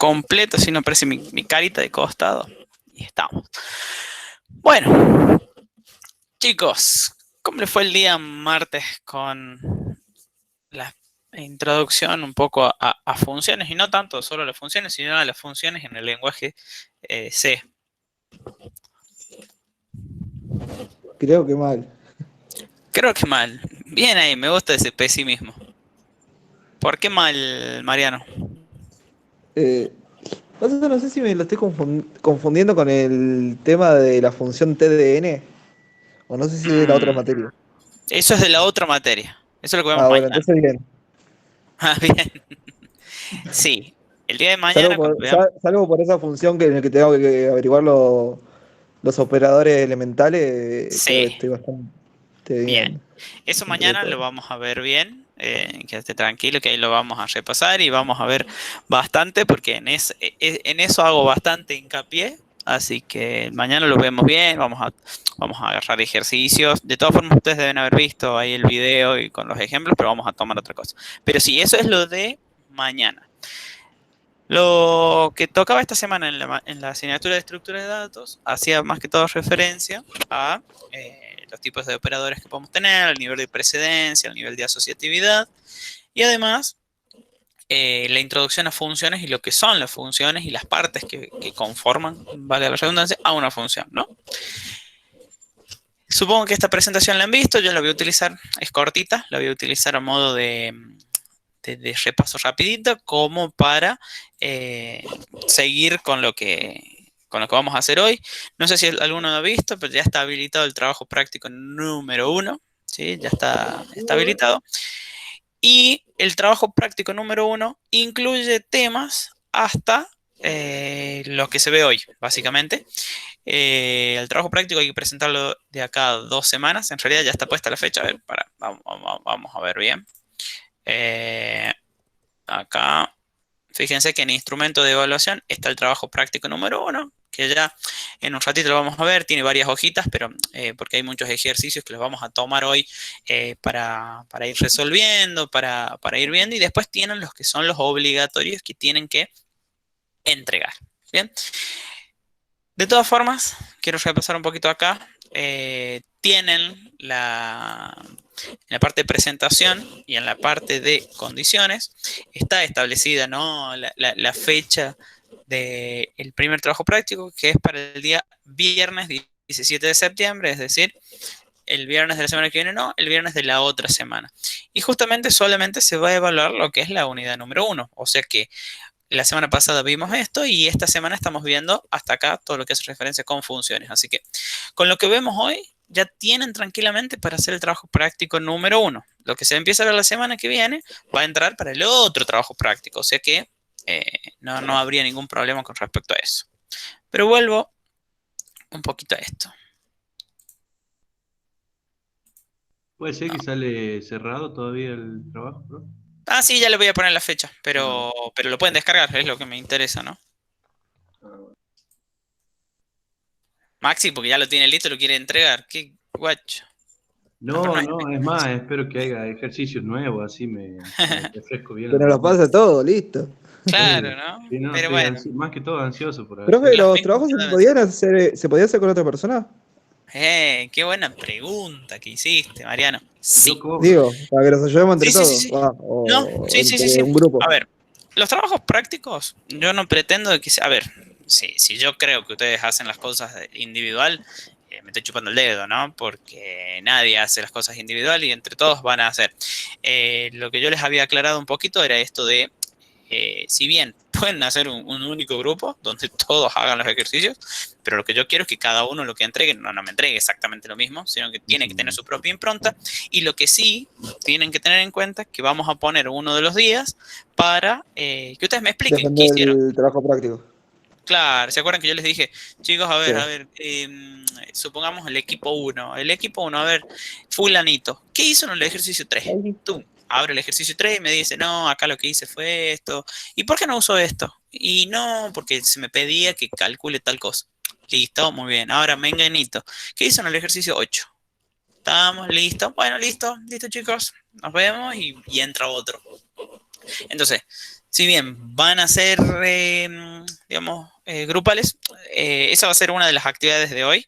completo, si no aparece mi carita de costado. Y estamos. Bueno, chicos, ¿cómo les fue el día martes con la introducción un poco a funciones? Y no tanto solo a las funciones, sino a las funciones en el lenguaje C. Creo que mal. Creo que mal. Bien ahí, me gusta ese pesimismo. ¿Por qué mal, Mariano? Eh, no sé si me lo estoy confundiendo con el tema de la función TDN, o no sé si es de la otra Mm, materia. eso es de la otra materia. Eso es lo que vemos Ah, bueno, mañana. entonces bien. Ah, bien. Sí, el día de Salvo mañana por, cuando veamos... salvo por esa función en la que tengo que averiguar los operadores elementales, creo que Sí, estoy bastante bien. bien Eso dentro de mañana todo. lo vamos a ver bien. Quédate tranquilo que ahí lo vamos a repasar y vamos a ver bastante porque en eso hago bastante hincapié. Así que mañana lo vemos bien, vamos a agarrar ejercicios. De todas formas, ustedes deben haber visto ahí el video y con los ejemplos, pero vamos a tomar otra cosa. Pero sí, eso es lo de mañana. Lo que tocaba esta semana en la asignatura de estructura de datos hacía más que todo referencia a los tipos de operadores que podemos tener, el nivel de precedencia, el nivel de asociatividad y además la introducción a funciones y lo que son las funciones y las partes que conforman, vale la redundancia, a una función, ¿no? Supongo que esta presentación la han visto, yo la voy a utilizar, es cortita, la voy a utilizar a modo de repaso rapidito como para seguir con lo que vamos a hacer hoy. No sé si alguno lo ha visto, pero ya está habilitado el trabajo práctico número 1. ¿Sí? Ya está habilitado. Y el trabajo práctico número 1 incluye temas hasta lo que se ve hoy, básicamente. El trabajo práctico hay que presentarlo de acá a 2 semanas. En realidad ya está puesta la fecha. A ver, vamos a ver bien. Eh, Acá, fíjense que en instrumento de evaluación está el trabajo práctico número 1, que ya en un ratito lo vamos a ver, tiene varias hojitas, pero porque hay muchos ejercicios que los vamos a tomar hoy para ir resolviendo, para ir viendo, y después tienen los que son los obligatorios que tienen que entregar. Bien, de todas formas, quiero repasar un poquito acá. Tienen en la parte de presentación y en la parte de condiciones, está establecida, ¿no? La fecha del primer trabajo práctico, que es para el día viernes 17 de septiembre, es decir, el viernes de la semana que viene, no, el viernes de la otra semana. Y justamente solamente se va a evaluar lo que es la unidad número 1, o sea que la semana pasada vimos esto y esta semana estamos viendo hasta acá todo lo que hace referencia con funciones. Así que con lo que vemos hoy ya tienen tranquilamente para hacer el trabajo práctico número 1. Lo que se empieza a ver la semana que viene va a entrar para el otro trabajo práctico. O sea que no habría ningún problema con respecto a eso. Pero vuelvo un poquito a esto. Puede ser No. que sale cerrado todavía el trabajo, ¿no? Ah, sí, ya le voy a poner la fecha, Ah, pero lo pueden descargar, es lo que me interesa, ¿no? ah, Maxi, porque ya lo tiene listo, lo quiere entregar. ¿Qué guacho? No, pero no no, es no, es más, espero que haya ejercicios nuevos, así me refresco bien Que la nos lo memoria. pasa todo, listo. claro, Sí, ¿no? sí, no, Pero estoy bueno, más que todo ansioso por Profe, hacerlo. las ¿los mismas trabajos ya deben ser. se podía hacer con otra persona? Qué buena pregunta que hiciste, Mariano. Sí. Digo, para que nos ayudemos entre Sí, sí, sí, todos, sí. va, No, o sí, sí, sí, entre sí. un grupo. A ver, los trabajos prácticos, yo no pretendo que sea. A ver, si yo creo que ustedes hacen las cosas individual, me estoy chupando el dedo, ¿no? Porque nadie hace las cosas individual y entre todos van a hacer. Lo que yo les había aclarado un poquito era esto de si bien pueden hacer un único grupo donde todos hagan los ejercicios, pero lo que yo quiero es que cada uno lo que entregue no me entregue exactamente lo mismo, sino que tiene que tener su propia impronta. Y lo que sí tienen que tener en cuenta es que vamos a poner uno de los días para que ustedes me expliquen qué Defender hicieron. el trabajo práctico. Claro, ¿se acuerdan que yo les dije, chicos, Sí. a ver, supongamos el equipo uno, a ver, fulanito, ¿qué hizo en el ejercicio 3? Tú, abre el ejercicio 3 y me dice, no, acá lo que hice fue esto, ¿y por qué no uso esto? Y no, porque se me pedía que calcule tal cosa. Listo, muy bien. Ahora, Menganito, ¿qué hizo en el ejercicio 8? Estamos listos. Bueno, listo, listo, chicos. Nos vemos y entra otro. Entonces, si bien van a ser, digamos, grupales, esa va a ser una de las actividades de hoy,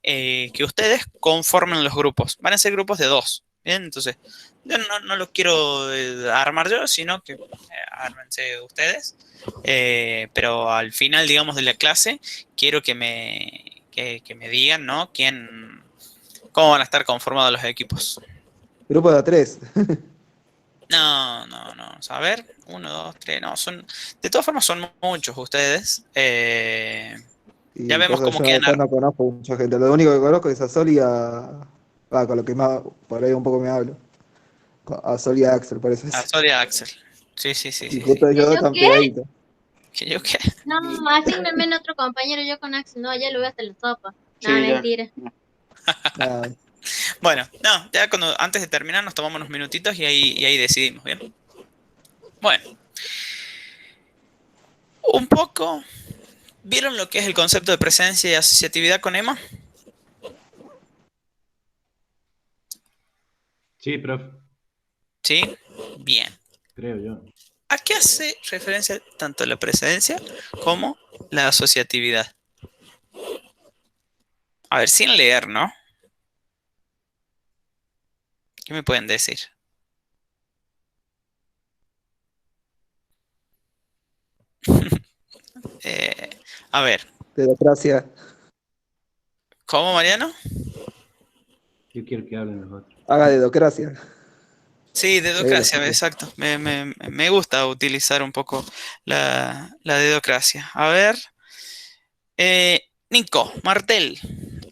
que ustedes conformen los grupos. Van a ser grupos de 2, ¿bien? Entonces, yo no los quiero armar yo, sino que ármense ustedes. Pero al final, digamos, de la clase, quiero que me digan, ¿no? ¿Cómo van a estar conformados los equipos? Grupo de a tres. No. A ver, 1, 2, 3, no, de todas formas son muchos ustedes. Ya Y vemos pasa, cómo yo quedan. acá no conozco mucha gente. Lo único que conozco es a Sol y con lo que más, por ahí un poco me hablo. A Sol y a Axel, parece. A Sol y a Axel. Sí. Y justo ¿Que ellos dos yo están qué? pegaditos. ¿Que yo qué? No, asígname en otro compañero yo con Axel. No, ya lo veo hasta la sopa. No, Sí, ya. mentira. Nada. Bueno, no, ya antes de terminar nos tomamos unos minutitos y ahí decidimos, ¿bien? Bueno, un poco. ¿Vieron lo que es el concepto de presencia y asociatividad con Emma? Sí, profe, Sí, bien. creo yo. ¿A qué hace referencia tanto la presencia como la asociatividad? A ver, sin leer, ¿no? ¿Qué me pueden decir? Eh, a ver, Democracia. ¿cómo, Mariano? Yo quiero que hablen los otros. Haga dedocracia. Sí, Ahí lo dedocracia, escuché. exacto. Me gusta utilizar un poco la dedocracia. A ver, Nico, Martel,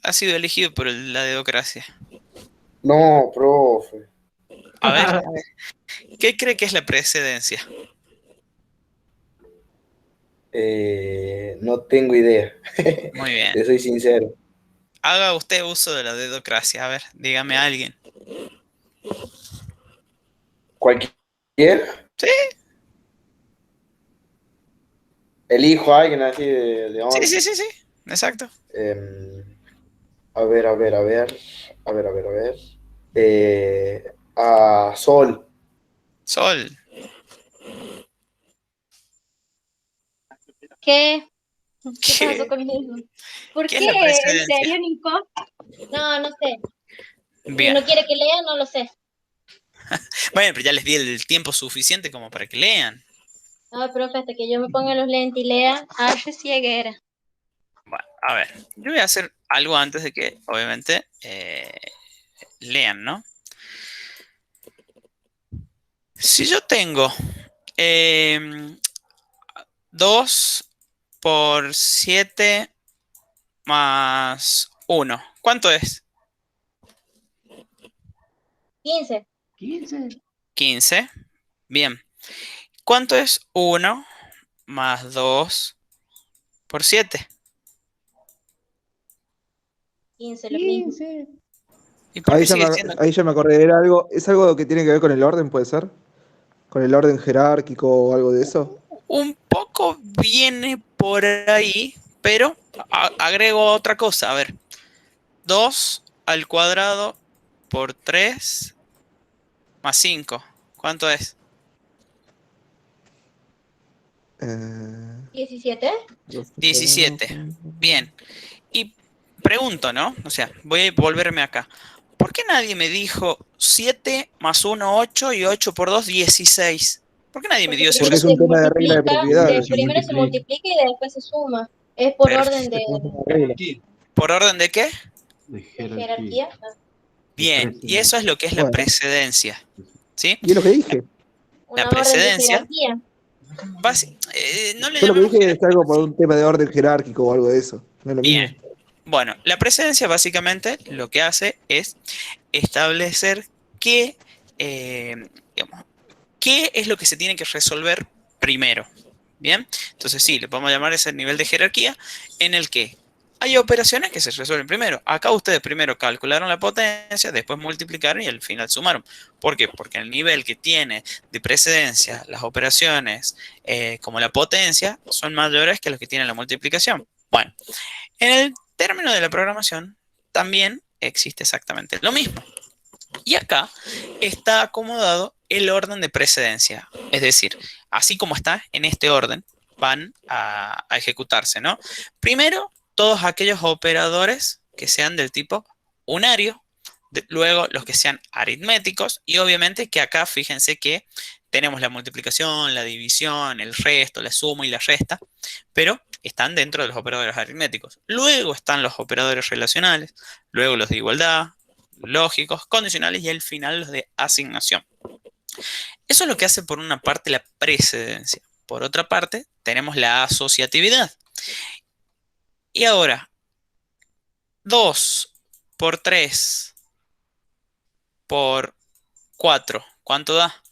ha sido elegido por la dedocracia. No, profe. A ver, ¿qué cree que es la precedencia? No tengo idea. Muy bien. Te soy sincero. Haga usted uso de la dedocracia. A ver, dígame a alguien. ¿Cualquier? Sí, Elijo a alguien así de onda. sí, exacto. A ver, a ver, a ver. A ver, a ver, a ver. A Sol. Sol. ¿Qué? ¿Qué ¿Qué, pasó conmigo? ¿Por qué es qué? la ¿En precedencia? serio, Nico? No, no sé. Bien. ¿No quiere que lea? No lo sé. Bueno, pero ya les di el tiempo suficiente como para que lean. No, profe, hasta que yo me ponga los lentes y lea, hace cieguera. Bueno, a ver, yo voy a hacer algo antes de que, obviamente, lean, ¿no? Si yo tengo 2 por 7 más 1, ¿cuánto es? 15. 15. 15. Bien. ¿Cuánto es 1 más 2 por 7? 15, lo mismo. ¿Y por qué sigue siendo? Ahí ya me acordé. ¿Es algo que tiene que ver con el orden, puede ser? ¿Con el orden jerárquico o algo de eso? Un poco viene por ahí, pero agrego otra cosa. A ver, 2 al cuadrado por 3 más 5. ¿Cuánto es? 17. 17. Bien. Y pregunto, ¿no? O sea, voy a volverme acá. ¿Por qué nadie me dijo 7 más 1, 8 y 8 por 2, 16? ¿Por qué nadie me Porque dio esa Porque es primero respuesta? un se tema de regla de multiplica, propiedades. Se primero se multiplica. multiplica y después se suma. Es por orden Perfecto. Es una regla. ¿Por orden de qué? De de jerarquía. jerarquía. Bien. Y eso es lo que es la Bueno, precedencia. ¿Sí? y es lo que dije. La Una orden de precedencia, jerarquía. no le Yo lo que llamemos dije es algo jerarquía. por un tema de orden jerárquico o algo de eso. No es lo mismo. Bien. Bueno, la precedencia básicamente lo que hace es establecer digamos, qué es lo que se tiene que resolver primero. Bien, entonces sí, le podemos llamar ese nivel de jerarquía en el que hay operaciones que se resuelven primero. Acá ustedes primero calcularon la potencia, después multiplicaron y al final sumaron. ¿Por qué? Porque el nivel que tiene de precedencia las operaciones como la potencia son mayores que los que tienen la multiplicación. Bueno, en el término de la programación también existe exactamente lo mismo. Y acá está acomodado el orden de precedencia. Es decir, así como está, en este orden van a ejecutarse, ¿no? Primero, todos aquellos operadores que sean del tipo unario, luego los que sean aritméticos y obviamente que acá fíjense que tenemos la multiplicación, la división, el resto, la suma y la resta, pero están dentro de los operadores aritméticos. Luego están los operadores relacionales, luego los de igualdad, lógicos, condicionales y al final los de asignación. Eso es lo que hace por una parte la precedencia. Por otra parte, tenemos la asociatividad. Y ahora, 2 por 3 por 4, ¿cuánto da?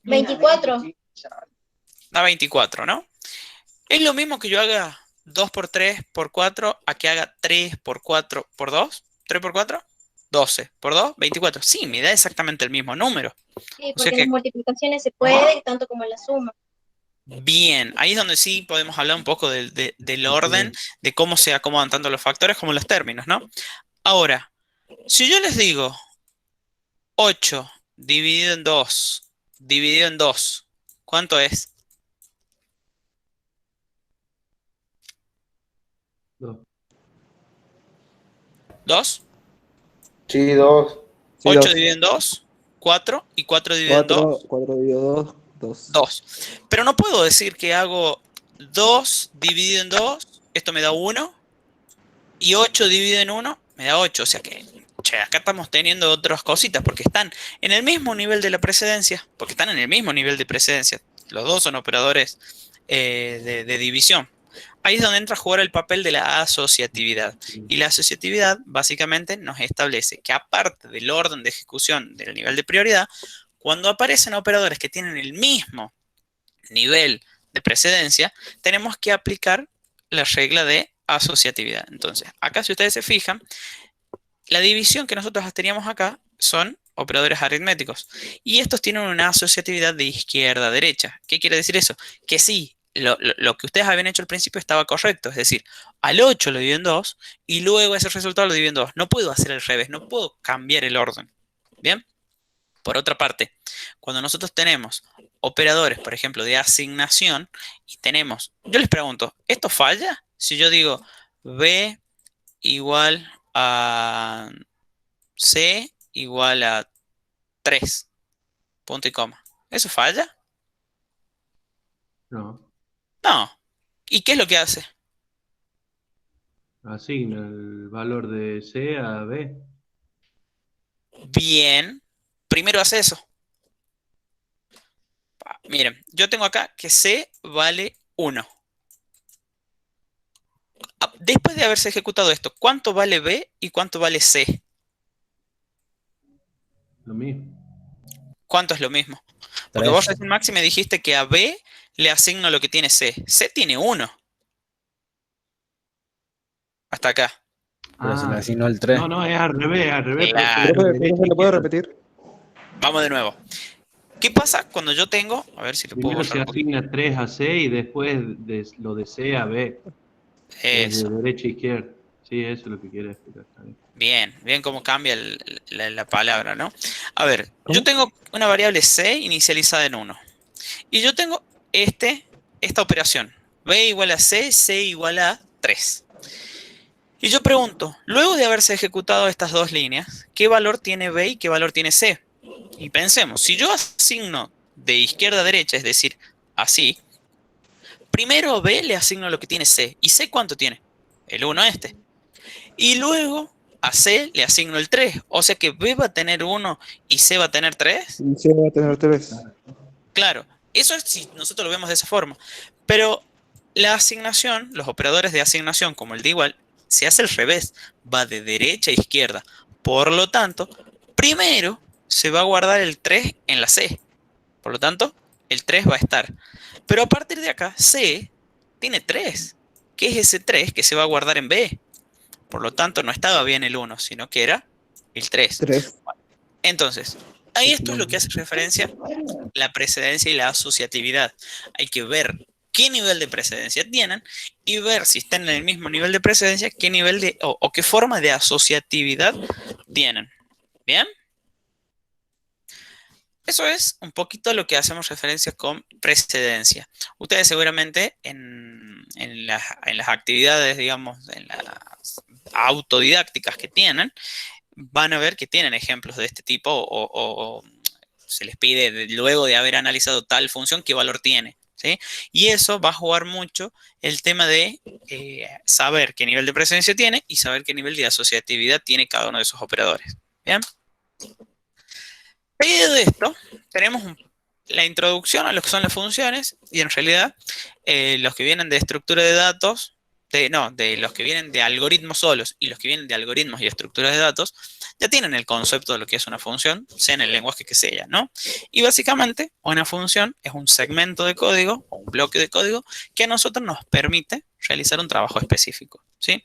¿24? Da 24, ¿no? Es lo mismo que yo haga 2 por 3 por 4 a que haga 3 por 4 por 2. 3 por 4, 12. Por 2, 24. Sí, me da exactamente el mismo número. Sí, O sea porque en que, las multiplicaciones se puede, tanto como en la suma. bien, ahí es donde sí podemos hablar un poco del orden, de cómo se acomodan tanto los factores como los términos, ¿no? Ahora, si yo les digo 8 dividido en 2, ¿cuánto es? 2. 2. Sí, 2. Sí, 8 2. dividido en 2, 4. Y 4 dividido en 2, 4 dividido 2, 2. 2. Pero no puedo decir que hago 2 dividido en 2, esto me da 1. Y 8 dividido en 1 me da 8. O sea que, che, acá estamos teniendo otras cositas porque están en el mismo nivel de la precedencia. Porque están en el mismo nivel de precedencia. Los dos son operadores de división. Ahí es donde entra a jugar el papel de la asociatividad. Y la asociatividad básicamente nos establece que aparte del orden de ejecución del nivel de prioridad, cuando aparecen operadores que tienen el mismo nivel de precedencia, tenemos que aplicar la regla de asociatividad. Entonces, acá si ustedes se fijan, la división que nosotros teníamos acá son operadores aritméticos. Y estos tienen una asociatividad de izquierda a derecha. ¿Qué quiere decir eso? Que sí, lo que ustedes habían hecho al principio estaba correcto. Es decir, al 8 lo divido en 2 y luego ese resultado lo divido en 2. No puedo hacer al revés, no puedo cambiar el orden. ¿Bien? Por otra parte, cuando nosotros tenemos operadores, por ejemplo, de asignación y tenemos, yo les pregunto, ¿esto falla? Si yo digo B igual a C igual a 3, punto y coma. ¿Eso falla? No. No. ¿Y qué es lo que hace? Asigna el valor de C a B. Bien. Primero hace eso. Miren, yo tengo acá que C vale 1. Después de haberse ejecutado esto, ¿cuánto vale B y cuánto vale C? Lo mismo. ¿Cuánto es lo mismo? Porque vos 3. recién, Maxi, me dijiste que a B le asigno lo que tiene C. C tiene 1. Hasta acá. Pero se le Ah, asignó el 3. no, es al revés, al revés. Claro. ¿Profe, ¿lo puedo repetir? Vamos de nuevo. ¿Qué pasa cuando yo tengo? A ver si lo puedo Primero se borrar un poquito. asigna 3 a C y después lo de C a B. Es Eso. de derecha a izquierda. Sí, eso es lo que quiere explicar. Está bien. Bien, bien cómo cambia la palabra, ¿no? A ver, ¿Cómo? yo tengo una variable C inicializada en 1. Y yo tengo esta operación. B igual a C, C igual a 3. Y yo pregunto, luego de haberse ejecutado estas dos líneas, ¿qué valor tiene B y qué valor tiene C? Y pensemos, si yo asigno de izquierda a derecha, es decir, así, primero a B le asigno lo que tiene C. ¿Y C cuánto tiene? El 1 este. Y luego a C le asigno el 3. O sea que B va a tener 1 y C va a tener 3. Y C va a tener 3. Claro, eso es si nosotros lo vemos de esa forma. Pero la asignación, los operadores de asignación como el de igual, se hace al revés. Va de derecha a izquierda. Por lo tanto, primero se va a guardar el 3 en la C. Por lo tanto, el 3 va a estar. Pero a partir de acá, C tiene 3. ¿Qué es ese 3 que se va a guardar en B? Por lo tanto, no estaba bien el 1, sino que era el 3. 3. Entonces, ahí esto es lo que hace referencia la precedencia y la asociatividad. Hay que ver qué nivel de precedencia tienen y ver si están en el mismo nivel de precedencia, qué nivel de o qué forma de asociatividad tienen. ¿Bien? Eso es un poquito lo que hacemos referencia con precedencia. Ustedes seguramente en las actividades, digamos, en las autodidácticas que tienen, van a ver que tienen ejemplos de este tipo o se les pide luego de haber analizado tal función qué valor tiene. ¿Sí? Y eso va a jugar mucho el tema de saber qué nivel de precedencia tiene y saber qué nivel de asociatividad tiene cada uno de esos operadores. ¿Bien? Seguido de esto, tenemos la introducción a lo que son las funciones y en realidad los que vienen de estructura de datos, de los que vienen de algoritmos solos y los que vienen de algoritmos y estructuras de datos, ya tienen el concepto de lo que es una función, sea en el lenguaje que sea, ¿no? Y básicamente una función es un segmento de código o un bloque de código que a nosotros nos permite realizar un trabajo específico, ¿sí?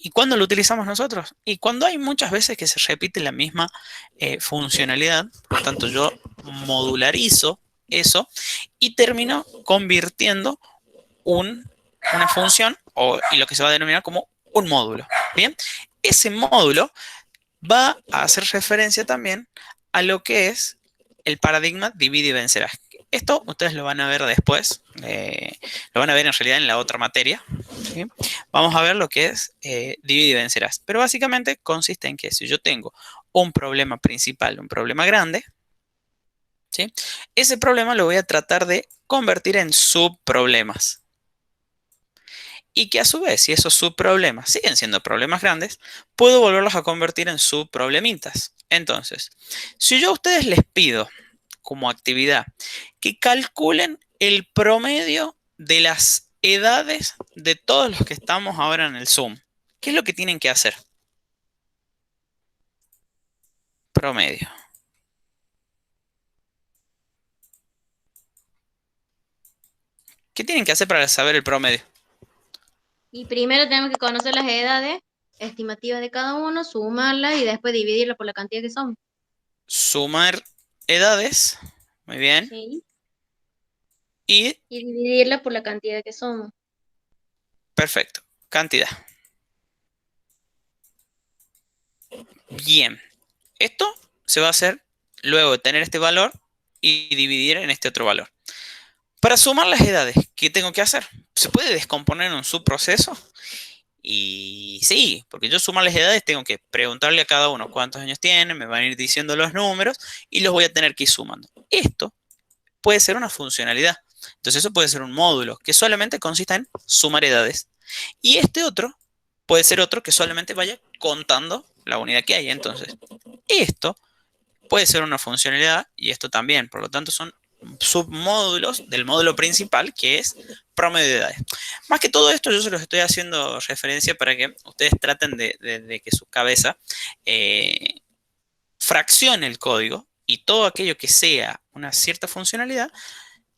¿Y cuándo lo utilizamos nosotros? Y cuando hay muchas veces que se repite la misma funcionalidad, por lo tanto yo modularizo eso y termino convirtiendo una función y lo que se va a denominar como un módulo. Bien, ese módulo va a hacer referencia también a lo que es el paradigma divide y vencerás. Esto ustedes lo van a ver después, lo van a ver en realidad en la otra materia. ¿Sí? Vamos a ver lo que es divide y vencerás. Pero básicamente consiste en que si yo tengo un problema principal, un problema grande, ¿sí? Ese problema lo voy a tratar de convertir en subproblemas. Y que a su vez, si esos subproblemas siguen siendo problemas grandes, puedo volverlos a convertir en subproblemitas. Entonces, si yo a ustedes les pido como actividad que calculen el promedio de las edades de todos los que estamos ahora en el Zoom, ¿qué es lo que tienen que hacer? Promedio. ¿Qué tienen que hacer para saber el promedio? Y primero tenemos que conocer las edades estimativas de cada uno, sumarlas y después dividirlas por la cantidad que son. Sumar edades. Muy bien. Sí. Y Y dividirlas por la cantidad que son. perfecto. Cantidad. Bien. Esto se va a hacer luego de tener este valor y dividir en este otro valor. Para sumar las edades, ¿qué tengo que hacer? ¿Se puede descomponer en un subproceso? Y sí, porque yo sumar las edades tengo que preguntarle a cada uno cuántos años tiene, me van a ir diciendo los números y los voy a tener que ir sumando. Esto puede ser una funcionalidad. Entonces eso puede ser un módulo que solamente consista en sumar edades. Y este otro puede ser otro que solamente vaya contando la unidad que hay. Entonces, esto puede ser una funcionalidad y esto también. Por lo tanto, son submódulos del módulo principal que es promedio de edades. Más que todo esto, yo se los estoy haciendo referencia para que ustedes traten de que su cabeza fraccione el código y todo aquello que sea una cierta funcionalidad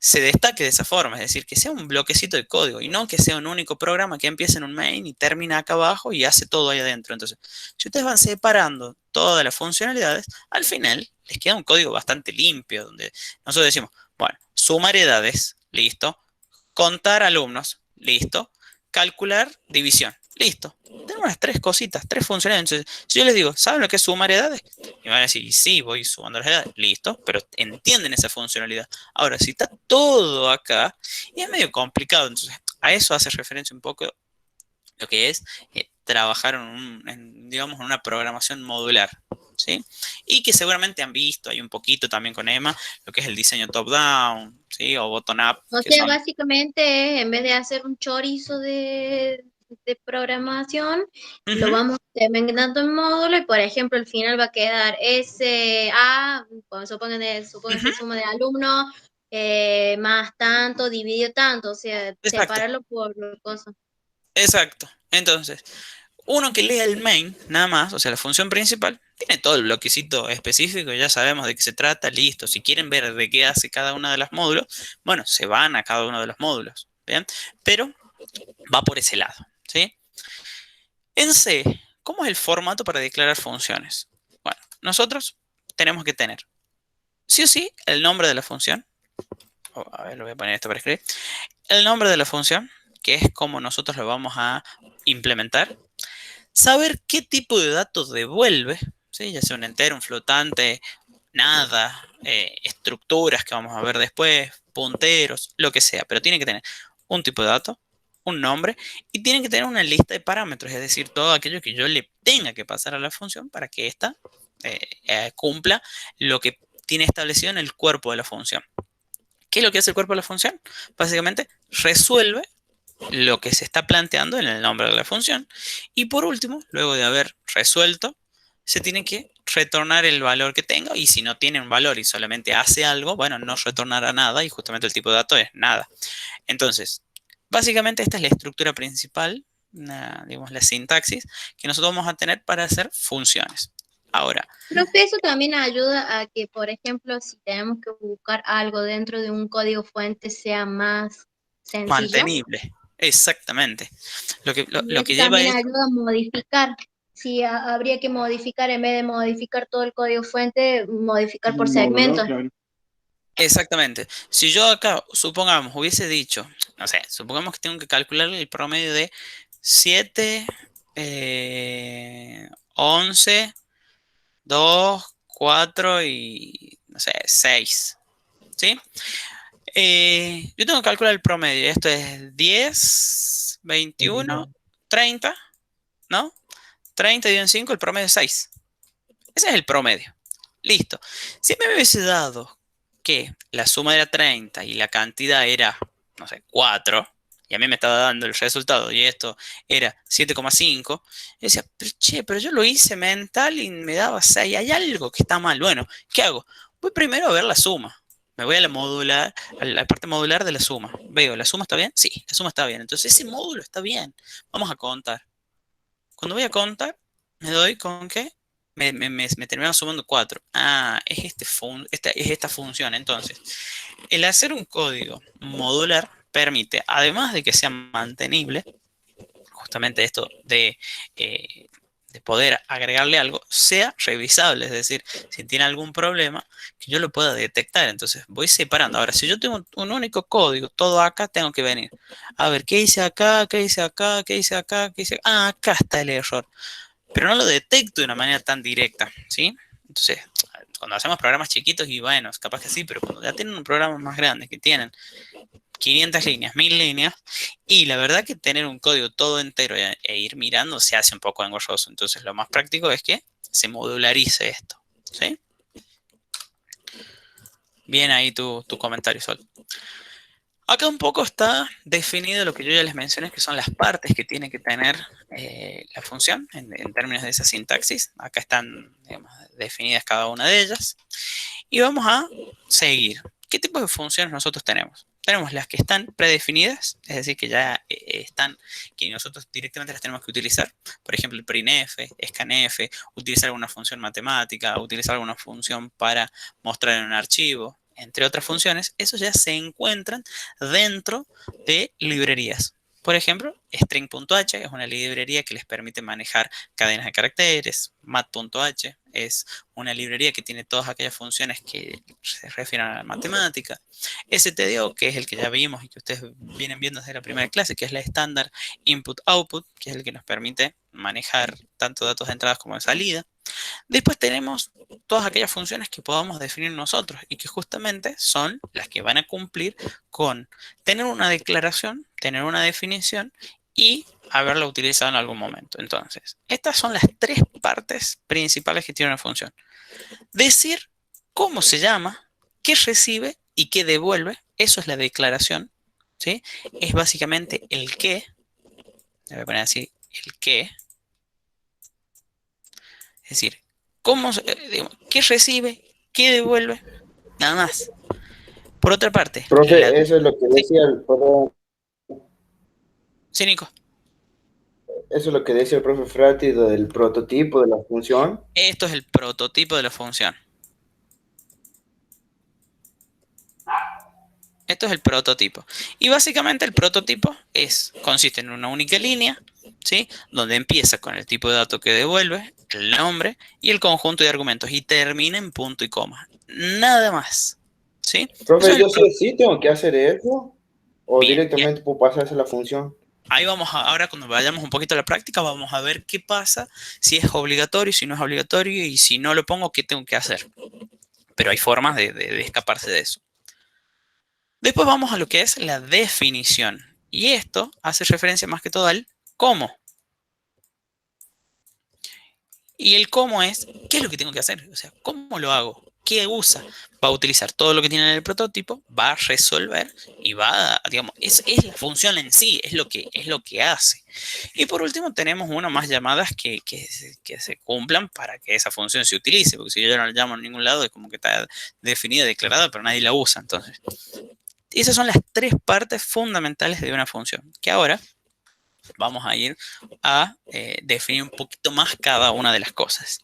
se destaque de esa forma, es decir, que sea un bloquecito de código y no que sea un único programa que empiece en un main y termina acá abajo y hace todo ahí adentro. Entonces, si ustedes van separando todas las funcionalidades, al final les queda un código bastante limpio, donde nosotros decimos, bueno, sumar edades, listo, contar alumnos, listo, calcular división, listo. Tenemos las tres cositas, tres funciones. Entonces, si yo les digo, ¿saben lo que es sumar edades? Y van a decir, sí, voy sumando las edades, listo, pero entienden esa funcionalidad. Ahora, si está todo acá, y es medio complicado, entonces a eso hace referencia un poco lo que es trabajar digamos, en una programación modular, ¿sí? Y que seguramente han visto ahí un poquito también con Emma, lo que es el diseño top-down, ¿sí? O bottom-up. O sea, básicamente es, en vez de hacer un chorizo de programación, lo vamos segmentando en módulos y, por ejemplo, al final va a quedar SA, pues, supongan que suma de alumnos, más tanto, dividido tanto, o sea, Exacto. separarlo por cosas. Exacto. Entonces, uno que lea el main, nada más, o sea, la función principal, tiene todo el bloquecito específico, ya sabemos de qué se trata, listo. Si quieren ver de qué hace cada uno de los módulos, bueno, se van a cada uno de los módulos, ¿bien? Pero va por ese lado, ¿sí? En C, ¿cómo es el formato para declarar funciones? Bueno, nosotros tenemos que tener, sí o sí, el nombre de la función, a ver, lo voy a poner esto para escribir. El nombre de la función, que es como nosotros lo vamos a implementar. Saber qué tipo de datos devuelve, ¿sí? Ya sea un entero, un flotante, nada, estructuras que vamos a ver después, punteros, lo que sea, pero tiene que tener un tipo de dato, un nombre y tiene que tener una lista de parámetros, es decir, todo aquello que yo le tenga que pasar a la función para que ésta cumpla lo que tiene establecido en el cuerpo de la función. ¿Qué es lo que hace el cuerpo de la función? Básicamente resuelve lo que se está planteando en el nombre de la función. Y por último, luego de haber resuelto, se tiene que retornar el valor que tenga. Y si no tiene un valor y solamente hace algo, bueno, no retornará nada y justamente el tipo de dato es nada. Entonces, básicamente esta es la estructura principal, digamos la sintaxis, que nosotros vamos a tener para hacer funciones. Ahora, Profe, eso también ayuda a que, por ejemplo, si tenemos que buscar algo dentro de un código fuente sea más sencillo. mantenible. Exactamente. Y Lo eso que lleva también es... ayuda a modificar. Si habría que modificar, en vez de modificar todo el código fuente, modificar por segmentos. Exactamente. Si yo acá, supongamos, hubiese dicho, no sé, supongamos que tengo que calcular el promedio de 7, 11, 2, 4 y, no sé, 6. ¿Sí? Yo tengo que calcular el promedio. Esto es 10, 21, 30, ¿no? 30 dividido en 5, el promedio es 6. Ese es el promedio. Listo. Si me hubiese dado que la suma era 30 y la cantidad era, no sé, 4, y a mí me estaba dando el resultado y esto era 7,5, yo decía, pero che, pero yo lo hice mental y me daba 6, hay algo que está mal. Bueno, ¿qué hago? Voy primero a ver la suma. Me voy a la modular, a la parte modular de la suma. Veo, ¿la suma está bien? Sí, la suma está bien. Entonces ese módulo está bien. Vamos a contar. Cuando voy a contar, me doy con que me terminaron sumando 4. Ah, es esta función. Entonces, el hacer un código modular permite, además de que sea mantenible, justamente esto de poder agregarle algo, sea revisable. Es decir, si tiene algún problema, que yo lo pueda detectar. Entonces, voy separando. Ahora, si yo tengo un único código, todo acá, tengo que venir. A ver, ¿qué hice acá? ¿Qué hice acá? ¿Qué hice acá? ¿Qué hice acá? Ah, acá está el error. Pero no lo detecto de una manera tan directa, ¿sí? Entonces, cuando hacemos programas chiquitos, y bueno, capaz que sí, pero cuando ya tienen un programa más grande, que tienen 500 líneas, 1000 líneas, y la verdad que tener un código todo entero e ir mirando se hace un poco engorroso. Entonces, lo más práctico es que se modularice esto, ¿sí? Bien ahí tu comentario, Sol. Acá un poco está definido lo que yo ya les mencioné, que son las partes que tiene que tener la función en términos de esa sintaxis. Acá están, digamos, definidas cada una de ellas. Y vamos a seguir. ¿Qué tipo de funciones nosotros tenemos? Tenemos las que están predefinidas, es decir, que ya están, que nosotros directamente las tenemos que utilizar. Por ejemplo, el printf, scanf, utilizar alguna función matemática, utilizar alguna función para mostrar en un archivo, entre otras funciones. Esos ya se encuentran dentro de librerías. Por ejemplo, string.h es una librería que les permite manejar cadenas de caracteres. Mat.h es una librería que tiene todas aquellas funciones que se refieren a la matemática. stdio, que es el que ya vimos y que ustedes vienen viendo desde la primera clase, que es la estándar input-output, que es el que nos permite manejar tanto datos de entrada como de salida. Después tenemos todas aquellas funciones que podamos definir nosotros y que justamente son las que van a cumplir con tener una declaración, tener una definición y haberla utilizado en algún momento. Entonces, estas son las tres partes principales que tiene una función. Decir cómo se llama, qué recibe y qué devuelve, eso es la declaración, ¿sí? Es básicamente el qué, voy a poner así, el qué. Es decir, digamos, qué recibe, qué devuelve, nada más. Por otra parte, Profe, eso es lo que sí, decía sí, Nico. eso es lo que decía el profe Frati del prototipo de la función. Esto es el prototipo de la función. Esto es el prototipo. Y básicamente el prototipo consiste en una única línea, ¿sí? Donde empieza con el tipo de dato que devuelve, el nombre y el conjunto de argumentos. Y termina en punto y coma. Nada más. ¿sí? Eso Profe, es yo sí tengo que hacer eso o bien, directamente puedo pasarse la función. ahí ahora cuando vayamos un poquito a la práctica, vamos a ver qué pasa, si es obligatorio, si no es obligatorio, y si no lo pongo, qué tengo que hacer. Pero hay formas de escaparse de eso. Después vamos a lo que es la definición. Y esto hace referencia más que todo al cómo. Y el cómo es, ¿qué es lo que tengo que hacer? O sea, ¿cómo lo hago? ¿Qué usa? Va a utilizar todo lo que tiene en el prototipo, va a resolver y va a, digamos, es la función en sí, es lo que hace. Y por último tenemos una más llamadas que se cumplan para que esa función se utilice, porque si yo no la llamo en ningún lado es como que está definida, declarada, pero nadie la usa. Entonces, esas son las tres partes fundamentales de una función, que ahora vamos a ir a definir un poquito más cada una de las cosas.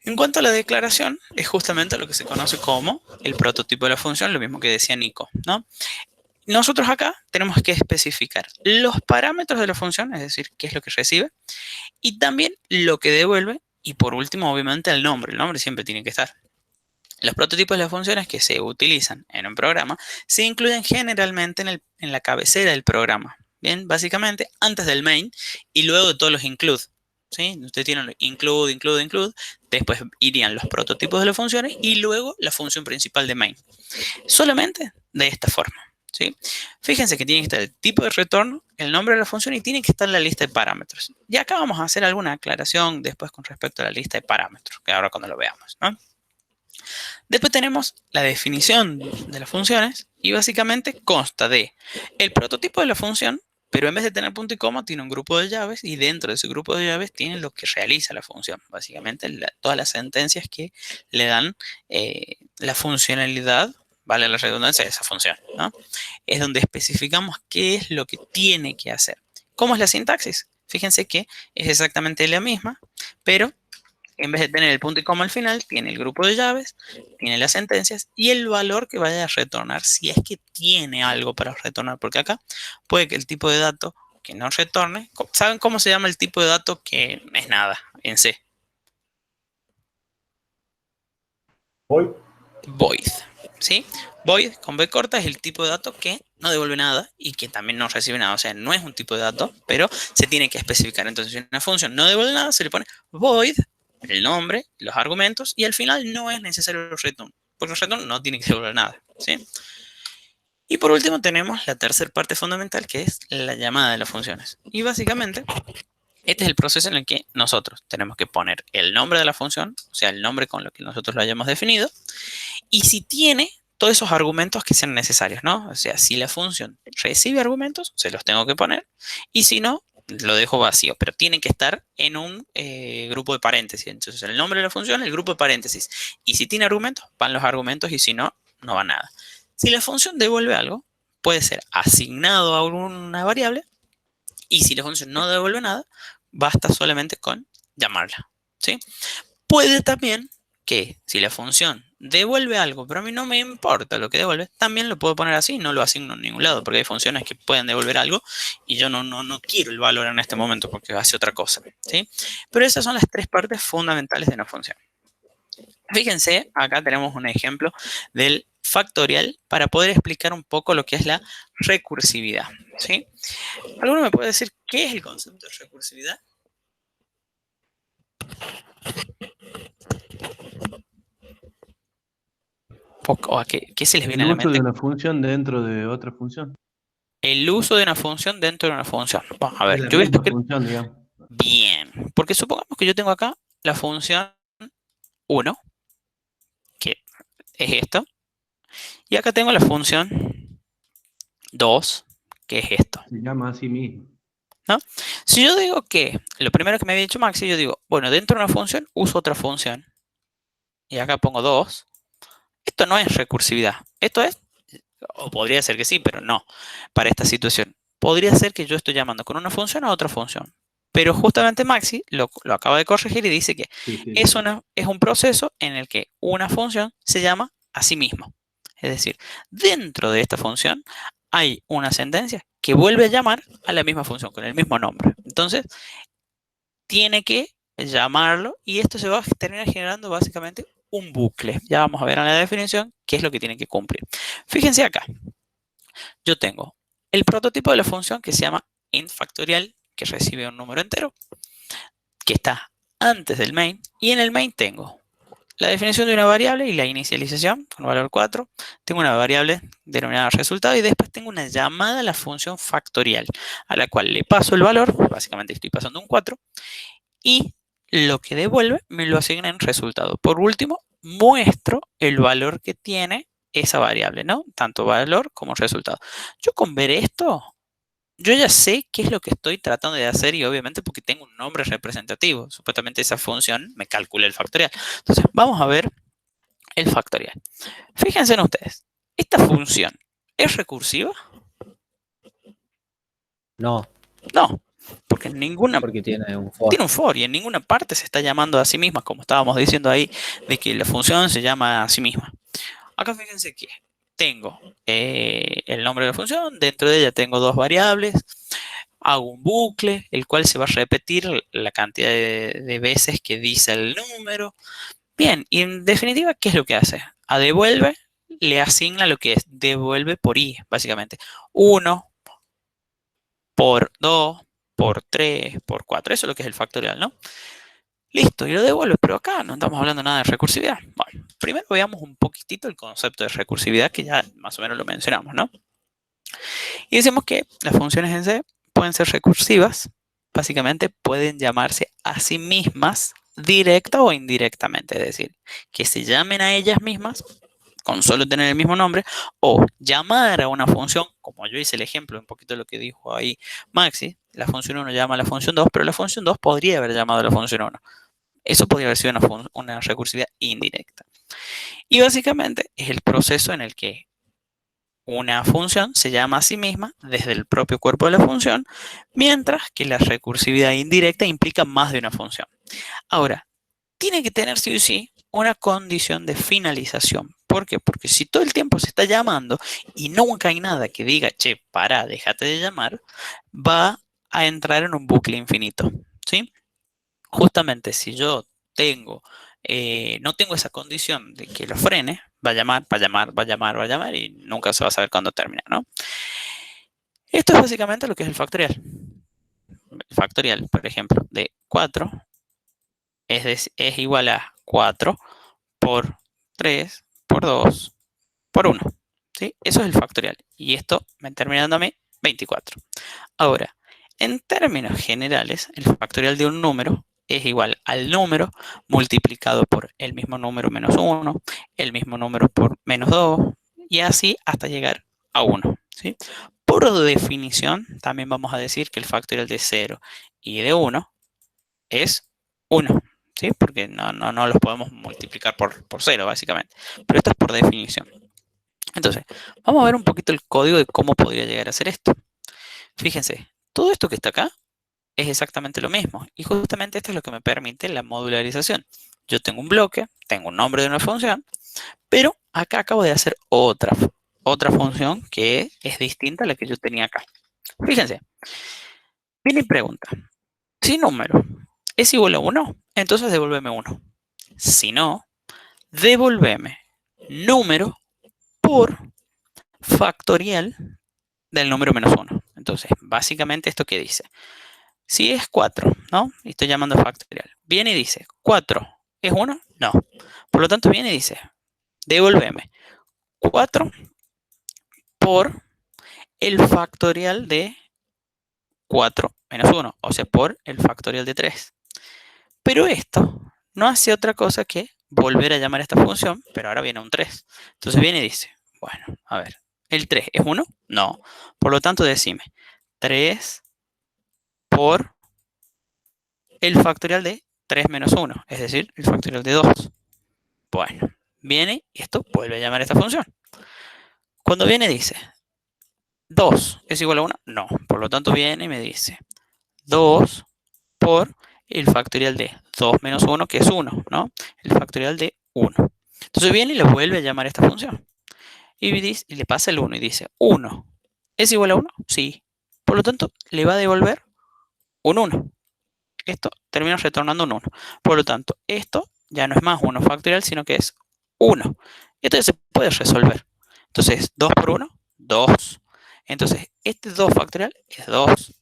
En cuanto a la declaración, es justamente lo que se conoce como el prototipo de la función, lo mismo que decía Nico, ¿no? Nosotros acá tenemos que especificar los parámetros de la función, es decir, qué es lo que recibe, y también lo que devuelve, y por último, obviamente, el nombre siempre tiene que estar. Los prototipos de las funciones que se utilizan en un programa se incluyen generalmente en la cabecera del programa. Bien, básicamente antes del main y luego de todos los include. ¿Sí? Usted tiene los include, después irían los prototipos de las funciones y luego la función principal de main. Solamente de esta forma. ¿Sí? Fíjense que tiene que estar el tipo de retorno, el nombre de la función y tiene que estar la lista de parámetros. Y acá vamos a hacer alguna aclaración después con respecto a la lista de parámetros, que ahora cuando lo veamos, ¿no? Después tenemos la definición de las funciones y básicamente consta de el prototipo de la función, pero en vez de tener punto y coma tiene un grupo de llaves y dentro de ese grupo de llaves tiene lo que realiza la función. Básicamente todas las sentencias que le dan la funcionalidad, vale la redundancia, de esa función, ¿no? Es donde especificamos qué es lo que tiene que hacer. ¿Cómo es la sintaxis? Fíjense que es exactamente la misma, pero en vez de tener el punto y coma al final, tiene el grupo de llaves, tiene las sentencias y el valor que vaya a retornar, si es que tiene algo para retornar, porque acá puede que el tipo de dato que no retorne, ¿saben cómo se llama el tipo de dato que es nada en C? Voy. Void, ¿sí? Void con B corta es el tipo de dato que no devuelve nada y que también no recibe nada, o sea, no es un tipo de dato, pero se tiene que especificar. Entonces, si una función no devuelve nada, se le pone void, el nombre, los argumentos, y al final no es necesario el return, porque el return no tiene que devolver nada, ¿sí? Y por último tenemos la tercera parte fundamental, que es la llamada de las funciones. Y básicamente, este es el proceso en el que nosotros tenemos que poner el nombre de la función, o sea, el nombre con lo que nosotros lo hayamos definido, y si tiene todos esos argumentos que sean necesarios, ¿no? O sea, si la función recibe argumentos, se los tengo que poner, y si no, lo dejo vacío, pero tienen que estar en un grupo de paréntesis. Entonces, el nombre de la función, el grupo de paréntesis. Y si tiene argumentos, van los argumentos, y si no, no va nada. Si la función devuelve algo, puede ser asignado a alguna variable, y si la función no devuelve nada, basta solamente con llamarla, ¿sí? Puede también que si la función devuelve algo, pero a mí no me importa lo que devuelve, también lo puedo poner así, no lo asigno en ningún lado, porque hay funciones que pueden devolver algo y yo no quiero el valor en este momento porque hace otra cosa, ¿sí? Pero esas son las tres partes fundamentales de una función. Fíjense, acá tenemos un ejemplo del factorial para poder explicar un poco lo que es la recursividad, ¿sí? ¿Alguno me puede decir qué es el concepto de recursividad? ¿O a qué se les viene a la El uso mente? de una función dentro de otra función. El uso de una función dentro de una función. Vamos a De ver, la yo voy a misma explicar función, digamos. bien. Porque supongamos que yo tengo acá la función 1, que es esto. Y acá tengo la función 2, que es esto. Se llama a sí mismo. ¿No? Si yo digo que, lo primero que me había dicho Maxi, yo digo, bueno, dentro de una función uso otra función. Y acá pongo 2. Esto no es recursividad. Esto es, o podría ser que sí, pero no, para esta situación. Podría ser que yo estoy llamando con una función a otra función. Pero justamente Maxi lo acaba de corregir y dice que Sí. es un proceso en el que una función se llama a sí mismo. Es decir, dentro de esta función hay una sentencia que vuelve a llamar a la misma función con el mismo nombre. Entonces, tiene que llamarlo y esto se va a terminar generando básicamente un bucle. Ya vamos a ver en la definición qué es lo que tiene que cumplir. Fíjense acá. Yo tengo el prototipo de la función que se llama int factorial, que recibe un número entero, que está antes del main. Y en el main tengo la definición de una variable y la inicialización con valor 4. Tengo una variable denominada resultado y después tengo una llamada a la función factorial, a la cual le paso el valor, básicamente estoy pasando un 4, y lo que devuelve me lo asigna en resultado. Por último, muestro el valor que tiene esa variable, ¿no? Tanto valor como resultado. Yo con ver esto, yo ya sé qué es lo que estoy tratando de hacer y obviamente porque tengo un nombre representativo. Supuestamente esa función me calcula el factorial. Entonces, vamos a ver el factorial. Fíjense en ustedes, ¿esta función es recursiva? No, No, porque en ninguna porque tiene un for. tiene un for y en ninguna parte se está llamando a sí misma, como estábamos diciendo ahí, de que la función se llama a sí misma. Acá fíjense que tengo el nombre de la función, dentro de ella tengo dos variables, hago un bucle, el cual se va a repetir la cantidad de veces que dice el número. Bien, y en definitiva, ¿qué es lo que hace? A devuelve le asigna lo que es devuelve por i, básicamente. 1 por 2 por 3 por 4. Eso es lo que es el factorial, ¿no? Listo, y lo devuelve, pero acá no estamos hablando nada de recursividad. Bueno, primero veamos un poquitito el concepto de recursividad, que ya más o menos lo mencionamos, ¿no? Y decimos que las funciones en C pueden ser recursivas, básicamente pueden llamarse a sí mismas directa o indirectamente, es decir, que se llamen a ellas mismas con solo tener el mismo nombre, o llamar a una función, como yo hice el ejemplo, un poquito de lo que dijo ahí Maxi, la función 1 llama a la función 2, pero la función 2 podría haber llamado a la función 1. Eso podría haber sido una recursividad indirecta. Y básicamente es el proceso en el que una función se llama a sí misma desde el propio cuerpo de la función, mientras que la recursividad indirecta implica más de una función. Ahora, tiene que tener sí o sí una condición de finalización. ¿Por qué? Porque si todo el tiempo se está llamando y nunca hay nada que diga, che, para, déjate de llamar, va a entrar en un bucle infinito, ¿sí? Justamente si yo tengo, no tengo esa condición de que lo frene, va a llamar, va a llamar, va a llamar, va a llamar y nunca se va a saber cuándo termina, ¿no? Esto es básicamente lo que es el factorial. El factorial, por ejemplo, de 4 es igual a 4 por 3 por 2 por 1. ¿Sí? Eso es el factorial. Y esto me termina dándome 24. Ahora, en términos generales, el factorial de un número es igual al número multiplicado por el mismo número menos 1, el mismo número por menos 2, y así hasta llegar a 1. ¿Sí? Por definición, también vamos a decir que el factorial de 0 y de 1 es 1. ¿Sí? Porque no los podemos multiplicar por 0, básicamente. Pero esto es por definición. Entonces, vamos a ver un poquito el código de cómo podría llegar a ser esto. Fíjense, todo esto que está acá es exactamente lo mismo. Y justamente esto es lo que me permite la modularización. Yo tengo un bloque, tengo un nombre de una función, pero acá acabo de hacer otra función que es distinta a la que yo tenía acá. Fíjense, viene y pregunta, si número es igual a 1, entonces devuélveme 1. Si no, devuélveme número por factorial del número menos 1. Entonces, básicamente esto que dice, si es 4, ¿no? Y estoy llamando a factorial. Viene y dice, 4 ¿es 1? No. Por lo tanto, viene y dice, devuélveme 4 por el factorial de 4 menos 1, o sea, por el factorial de 3. Pero esto no hace otra cosa que volver a llamar a esta función, pero ahora viene un 3. Entonces viene y dice, bueno, a ver, ¿el 3 es 1? No. Por lo tanto, decime, 3 por el factorial de 3 menos 1, es decir, el factorial de 2. Bueno, viene y esto vuelve a llamar a esta función. Cuando viene dice, 2 es igual a 1, no. Por lo tanto viene y me dice, 2 por el factorial de 2 menos 1, que es 1, ¿no? El factorial de 1. Entonces viene y le vuelve a llamar a esta función. Y le pasa el 1 y dice, 1 es igual a 1, sí. Por lo tanto, le va a devolver un 1. Esto termina retornando un 1. Por lo tanto, esto ya no es más 1 factorial, sino que es 1. Entonces se puede resolver. Entonces, 2 por 1, 2. Entonces, este 2 factorial es 2.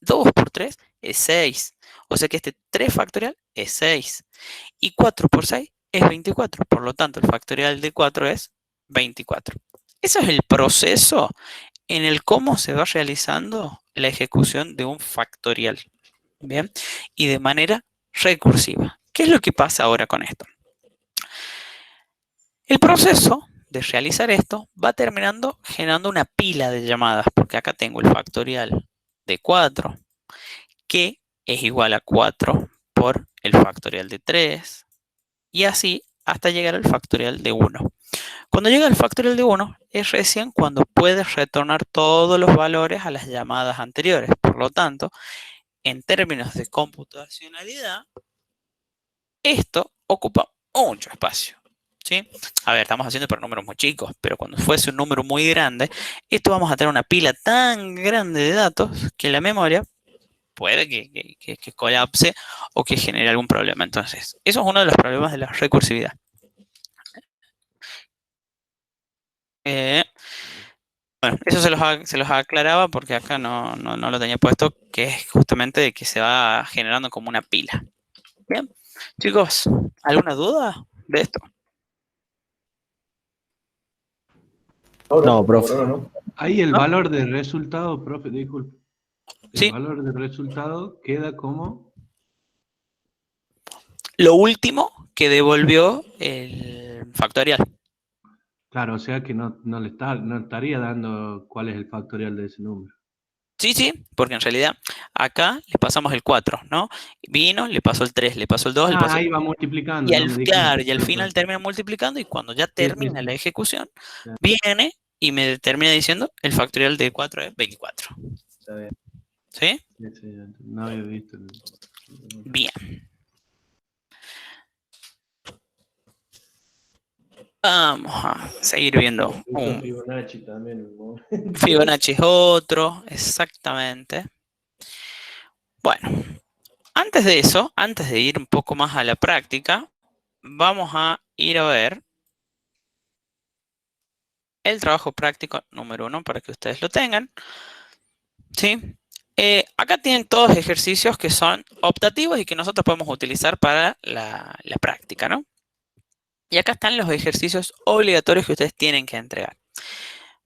2 por 3 es 6. O sea que este 3 factorial es 6. Y 4 por 6 es 24. Por lo tanto, el factorial de 4 es 24. Ese es el proceso en el cómo se va realizando la ejecución de un factorial. Bien, y de manera recursiva. ¿Qué es lo que pasa ahora con esto? El proceso de realizar esto va terminando generando una pila de llamadas, porque acá tengo el factorial de 4, que es igual a 4 por el factorial de 3, y así hasta llegar al factorial de 1. Cuando llega al factorial de 1 es recién cuando puedes retornar todos los valores a las llamadas anteriores. Por lo tanto, en términos de computacionalidad, esto ocupa mucho espacio. ¿Sí? A ver, estamos haciendo por números muy chicos, pero cuando fuese un número muy grande, esto vamos a tener una pila tan grande de datos que la memoria puede que colapse o que genere algún problema. Entonces, eso es uno de los problemas de la recursividad. Bueno, eso se los aclaraba porque acá no lo tenía puesto, que es justamente de que se va generando como una pila. Bien, chicos, ¿alguna duda de esto? No, profe. Ahí el ¿No? valor del resultado, profe, disculpe. El Sí. valor del resultado queda como... Lo último que devolvió el factorial. Claro, o sea que no estaría dando cuál es el factorial de ese número. Sí, porque en realidad acá le pasamos el 4, ¿no? Vino, le pasó el 3, le pasó el 2, le pasó el... Ahí va multiplicando, Y no me di claro, y cuenta. al final termina multiplicando y cuando ya Sí, termina la ejecución, sí. viene y me termina diciendo el factorial de 4 es 24. Está bien. ¿Sí? Sí, no había visto. Bien. Vamos a seguir viendo. Fibonacci también. Fibonacci es otro, exactamente. Bueno, antes de eso, antes de ir un poco más a la práctica, vamos a ir a ver el trabajo práctico número 1 para que ustedes lo tengan. ¿Sí? Acá tienen todos ejercicios que son optativos y que nosotros podemos utilizar para la práctica, ¿no? Y acá están los ejercicios obligatorios que ustedes tienen que entregar.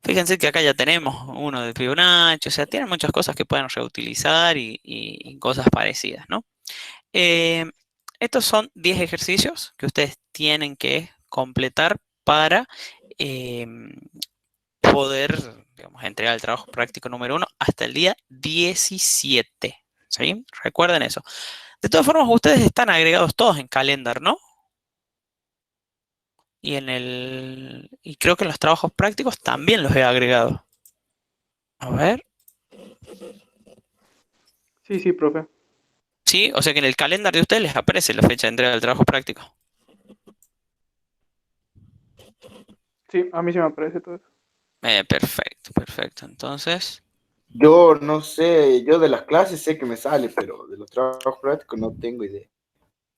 Fíjense que acá ya tenemos uno de Fibonacci, o sea, tienen muchas cosas que pueden reutilizar y cosas parecidas, ¿no? Estos son 10 ejercicios que ustedes tienen que completar para poder, digamos, entregar el trabajo práctico número 1 hasta el día 17. ¿Sí? Recuerden eso. De todas formas, ustedes están agregados todos en Calendar, ¿no? Y creo que en los trabajos prácticos también los he agregado. A ver. Sí, profe. Sí, o sea que en el Calendar de ustedes les aparece la fecha de entrega del trabajo práctico. Sí, a mí se me aparece todo eso. Perfecto. Entonces, Yo no sé, yo de las clases sé que me sale, pero de los trabajos prácticos no tengo idea.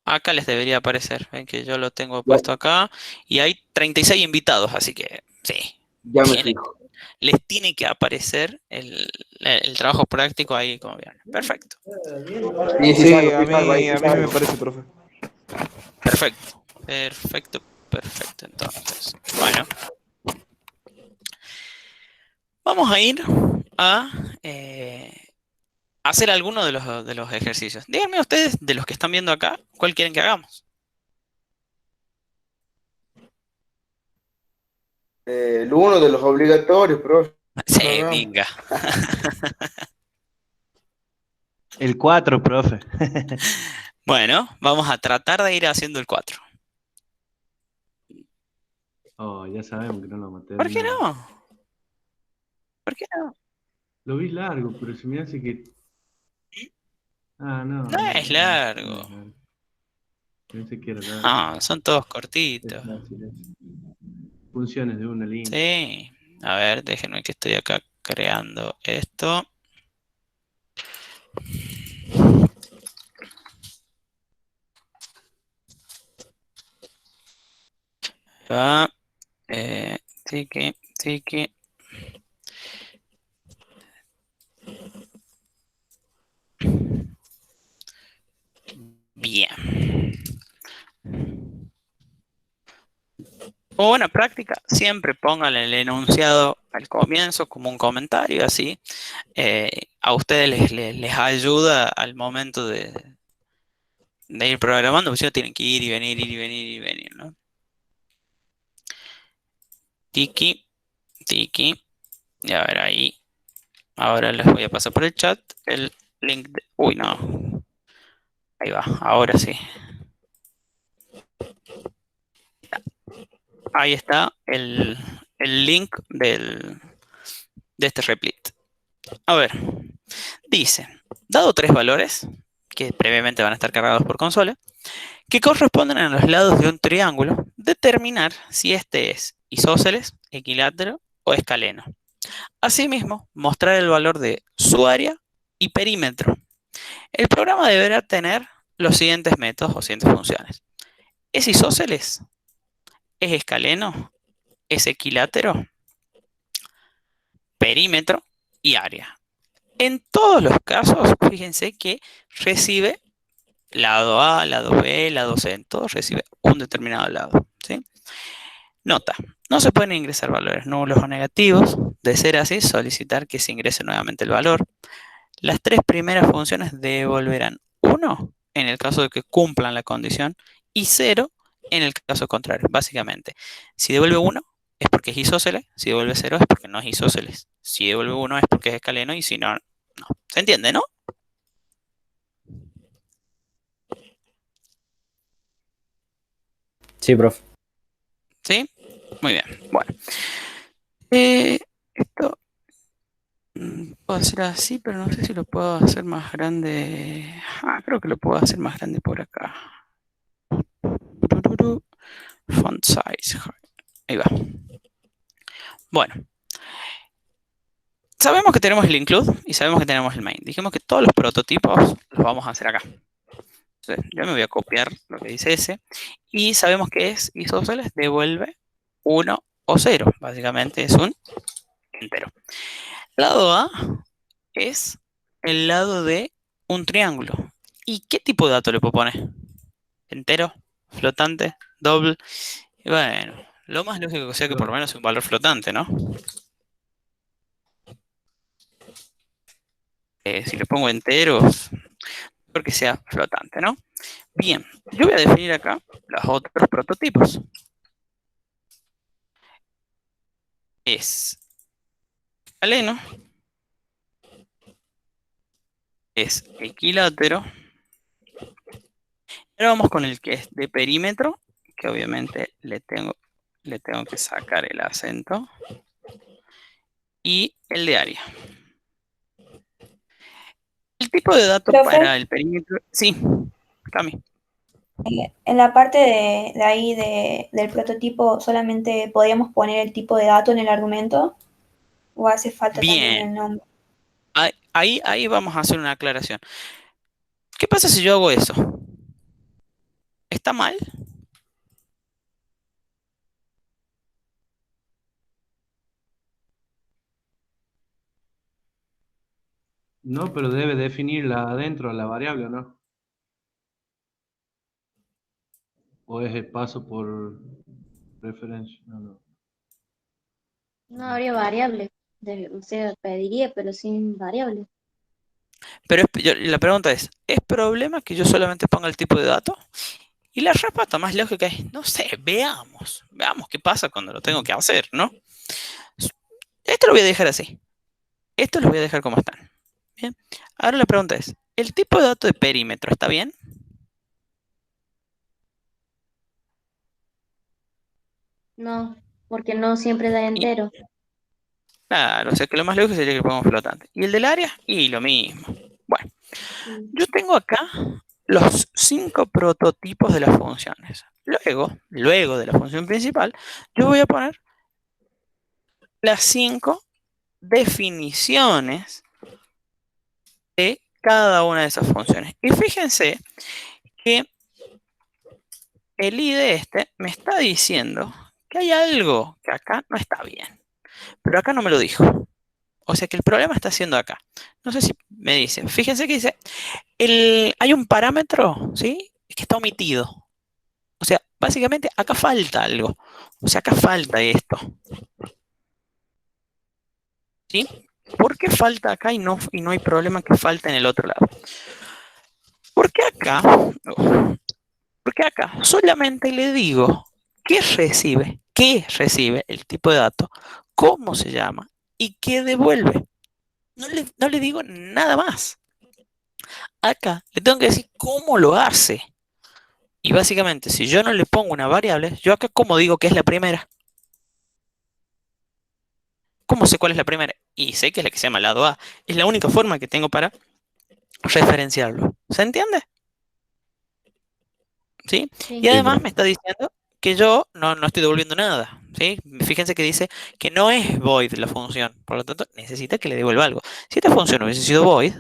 acá les debería aparecer. Ven que yo lo tengo Ya, puesto acá. Y hay 36 invitados, así que sí. ya me Tiene, fijo. les tiene que aparecer el trabajo práctico ahí como vieron. Perfecto. Sí, Sí, salgo, a sí salgo, ahí mí, sí a mí me salgo. parece, profe. Perfecto. Entonces, bueno. Vamos a ir a hacer alguno de los ejercicios. Díganme ustedes, de los que están viendo acá, ¿cuál quieren que hagamos? El uno de los obligatorios, profe. Sí, No. venga. El 4, profe. Bueno, vamos a tratar de ir haciendo el 4. Oh, ya sabemos que no lo maté. ¿Por qué no? ¿Por qué no? Lo vi largo, pero se me hace que... Ah, no. No es largo. Pensé que era largo. No, son todos Es cortitos. fácil, funciones de una línea. Sí. A ver, déjenme que estoy acá creando esto. va. Tiki, tiki. Bien. Como buena práctica, siempre pongan el enunciado al comienzo como un comentario, así a ustedes les ayuda al momento de ir programando, porque si no tienen que ir y venir, ir y venir, ir y venir, ¿no? Tiki, tiki. Y a ver ahí. Ahora les voy a pasar por el chat el link de... Uy, no. Ahí va, ahora sí. Ahí está el link de este replit. A ver, dice, dado tres valores, que previamente van a estar cargados por consola, que corresponden a los lados de un triángulo, determinar si este es isósceles, equilátero o escaleno. Asimismo, mostrar el valor de su área y perímetro. El programa deberá tener los siguientes métodos o siguientes funciones. ¿Es isósceles? ¿Es escaleno? ¿Es equilátero? Perímetro y área. En todos los casos, fíjense que recibe lado A, lado B, lado C, en todos recibe un determinado lado, ¿sí? Nota, no se pueden ingresar valores nulos o negativos. De ser así, solicitar que se ingrese nuevamente el valor. Las tres primeras funciones devolverán 1 en el caso de que cumplan la condición y 0 en el caso contrario. Básicamente, si devuelve 1 es porque es isósceles, si devuelve 0 es porque no es isósceles, si devuelve 1 es porque es escaleno y si no, no. ¿Se entiende, no? Sí, profe. ¿Sí? Muy bien. Bueno. Esto puedo hacer así, pero no sé si lo puedo hacer más grande. Creo que lo puedo hacer más grande por acá. Font size. Ahí va. Bueno. Sabemos que tenemos el include y sabemos que tenemos el main. Dijimos que todos los prototipos los vamos a hacer acá. Entonces, yo me voy a copiar lo que dice ese. Y sabemos que es isósceles, devuelve 1 o 0. Básicamente es un entero. Lado A es el lado de un triángulo. ¿Y qué tipo de dato le puedo poner? ¿Entero? ¿Flotante? ¿Doble? Y bueno, lo más lógico que sea que por lo menos sea un valor flotante, ¿no? Si le pongo enteros, porque sea flotante, ¿no? Bien, yo voy a definir acá los otros prototipos. Es escaleno, es equilátero. Ahora vamos con el que es de perímetro, que obviamente le tengo que sacar el acento. Y el de área. El tipo de datos Profe, para el perímetro. Sí, Cami. en la parte de ahí del prototipo, ¿solamente podríamos poner el tipo de dato en el argumento? ¿O hace falta también el Bien. nombre? Ahí vamos a hacer una aclaración. ¿Qué pasa si yo hago eso? ¿Está mal? No, pero debe definirla adentro, la variable, ¿no? ¿O es el paso por referencia? No. No habría variable. O sea, pediría, pero sin variable. Pero la pregunta ¿es problema que yo solamente ponga el tipo de dato? Y la respuesta más lógica es, no sé, veamos qué pasa cuando lo tengo que hacer, ¿no? Esto lo voy a dejar así. Esto lo voy a dejar como están. Bien. Ahora la pregunta es, ¿el tipo de dato de perímetro está bien? No, porque no siempre da entero. Claro, o sea que lo más lógico sería que pongamos flotante. ¿Y el del área? Y lo mismo. Bueno, yo tengo acá los 5 prototipos de las funciones. Luego de la función principal, yo voy a poner las 5 definiciones de cada una de esas funciones. Y fíjense que el ID me está diciendo que hay algo que acá no está bien. Pero acá no me lo dijo. O sea que el problema está siendo acá. No sé si me dice. Fíjense que dice, hay un parámetro, ¿sí? Que está omitido. O sea, básicamente acá falta algo. O sea, acá falta esto. ¿Sí? ¿Por qué falta acá y no hay problema que falta en el otro lado? Porque acá solamente le digo qué recibe el tipo de dato, cómo se llama y qué devuelve. No le digo nada más. Acá le tengo que decir cómo lo hace. Y básicamente, si yo no le pongo una variable, yo acá cómo digo que es la primera. ¿Cómo sé cuál es la primera? Y sé que es la que se llama lado A. Es la única forma que tengo para referenciarlo. ¿Se entiende? ¿Sí? Sí. Y además me está diciendo que yo no estoy devolviendo nada. ¿Sí? Fíjense que dice que no es void la función. Por lo tanto, necesita que le devuelva algo. Si esta función hubiese sido void,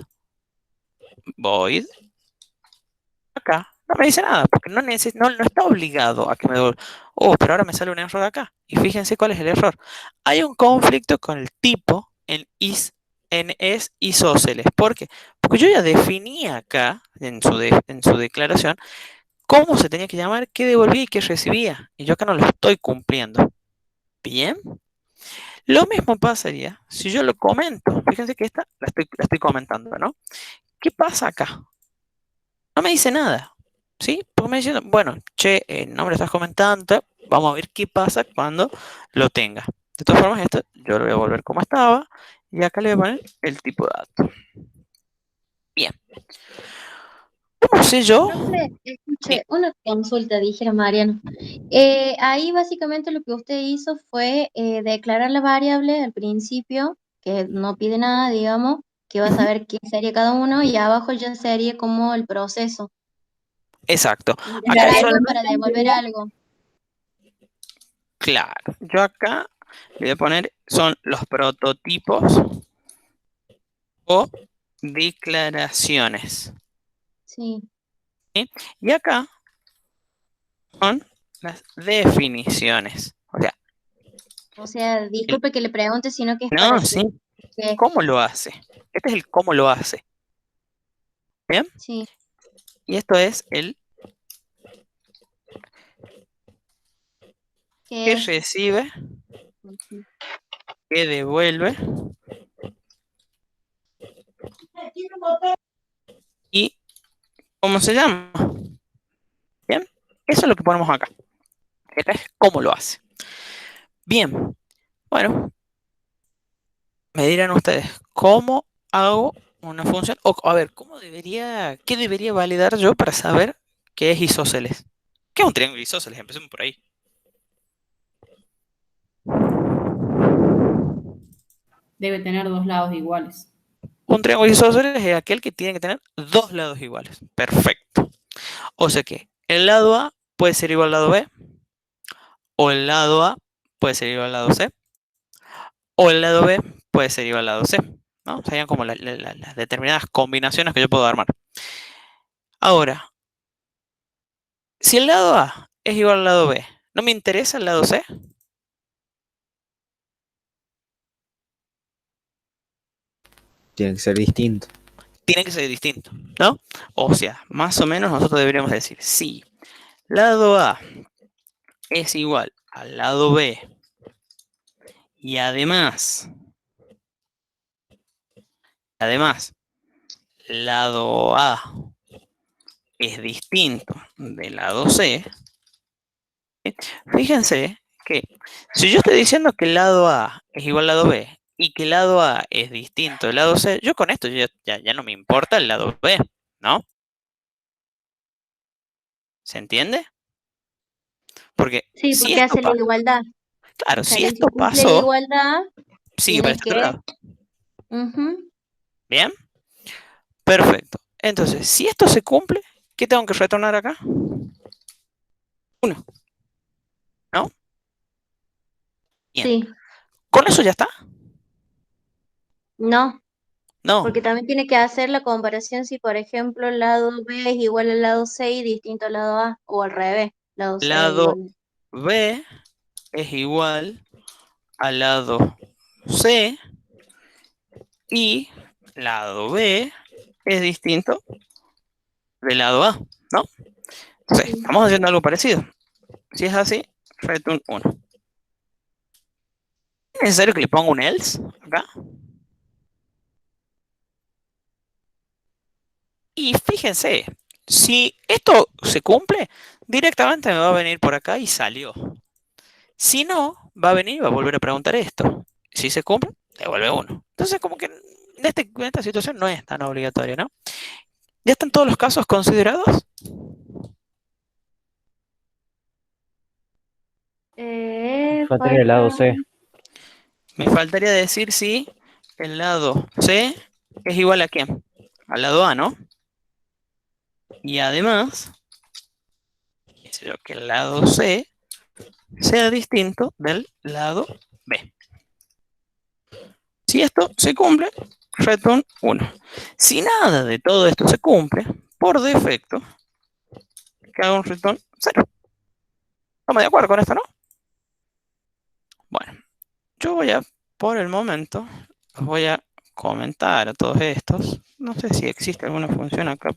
acá no me dice nada, porque no está obligado a que me devuelva. Oh, pero ahora me sale un error acá. Y fíjense cuál es el error. Hay un conflicto con el tipo en es isósceles. ¿Por qué? Porque yo ya definí acá, en su declaración, cómo se tenía que llamar, qué devolvía y qué recibía. Y yo acá no lo estoy cumpliendo. Bien. Lo mismo pasaría si yo lo comento. Fíjense que esta la estoy comentando, ¿no? ¿Qué pasa acá? No me dice nada. ¿Sí? Porque me dicen, bueno, che, no me lo estás comentando, vamos a ver qué pasa cuando lo tenga. De todas formas, esto yo lo voy a volver como estaba y acá le voy a poner el tipo de dato. Bien. ¿Cómo sé yo? Profe, escuche, una consulta, dijera Mariano. Ahí básicamente lo que usted hizo fue declarar la variable al principio, que no pide nada, digamos, que va a saber qué sería cada uno, y abajo ya sería como el proceso. Exacto. Y Acá dejar algo solamente, para devolver algo. claro, yo acá le voy a poner, son los prototipos o declaraciones. Sí. ¿Sí? Y acá son las definiciones. O sea, disculpe que le pregunte, sino que es para No, que... sí. ¿Cómo lo hace? Este es el cómo lo hace. ¿Bien? Sí. Y esto es el que Que... recibe, que devuelve y cómo se llama. ¿Bien? Eso es lo que ponemos acá. Este es cómo lo hace. Bien. Bueno, me dirán ustedes, ¿cómo hago una función? O, a ver, ¿qué debería validar yo para saber qué es isósceles? ¿Qué es un triángulo isósceles? Empecemos por ahí. Debe tener dos lados iguales. Un triángulo isósceles es aquel que tiene que tener dos lados iguales. Perfecto. O sea que el lado A puede ser igual al lado B, o el lado A puede ser igual al lado C, o el lado B puede ser igual al lado C. ¿No? Serían como las determinadas combinaciones que yo puedo armar. Ahora, si el lado A es igual al lado B, ¿no me interesa el lado C? Tiene que ser distinto. Tiene que ser distinto, ¿no? O sea, más o menos nosotros deberíamos decir, si lado A es igual al lado B y además, lado A es distinto del lado C, fíjense que si yo estoy diciendo que el lado A es igual al lado B y que el lado A es distinto del lado C, yo con esto ya no me importa el lado B, ¿no? ¿Se entiende? Porque Sí, si porque esto hace la pasó, igualdad. claro, si Sería si esto cumple la pasó, igualdad, sigue para tiene este otro que... lado. Ujú. ¿Bien? Perfecto. Entonces, si esto se cumple, ¿qué tengo que retornar acá? 1, ¿no? Bien. Sí, ¿Con eso ya está? no, No. porque también tiene que hacer la comparación si, por ejemplo, el lado B es igual al lado C y distinto al lado A, o al revés, lado C es Lado igual. B es igual al lado C y lado B es distinto del lado A, ¿no? Entonces, estamos haciendo algo parecido. Si es así, return 1. ¿Es necesario que le ponga un else acá? Y fíjense, si esto se cumple, directamente me va a venir por acá y salió. Si no, va a venir y va a volver a preguntar esto. Si se cumple, devuelve 1. Entonces, como que en esta situación no es tan obligatorio, ¿no? ¿Ya están todos los casos considerados? Faltaría el lado C. Me faltaría decir si el lado C es igual a quién. Al lado A, ¿no? Y además, que el lado C sea distinto del lado B. Si esto se cumple, return 1. Si nada de todo esto se cumple, por defecto, que haga un return 0. ¿Estamos de acuerdo con esto, no? Bueno, yo voy a, por el momento, los voy a comentar a todos estos. No sé si existe alguna función acá,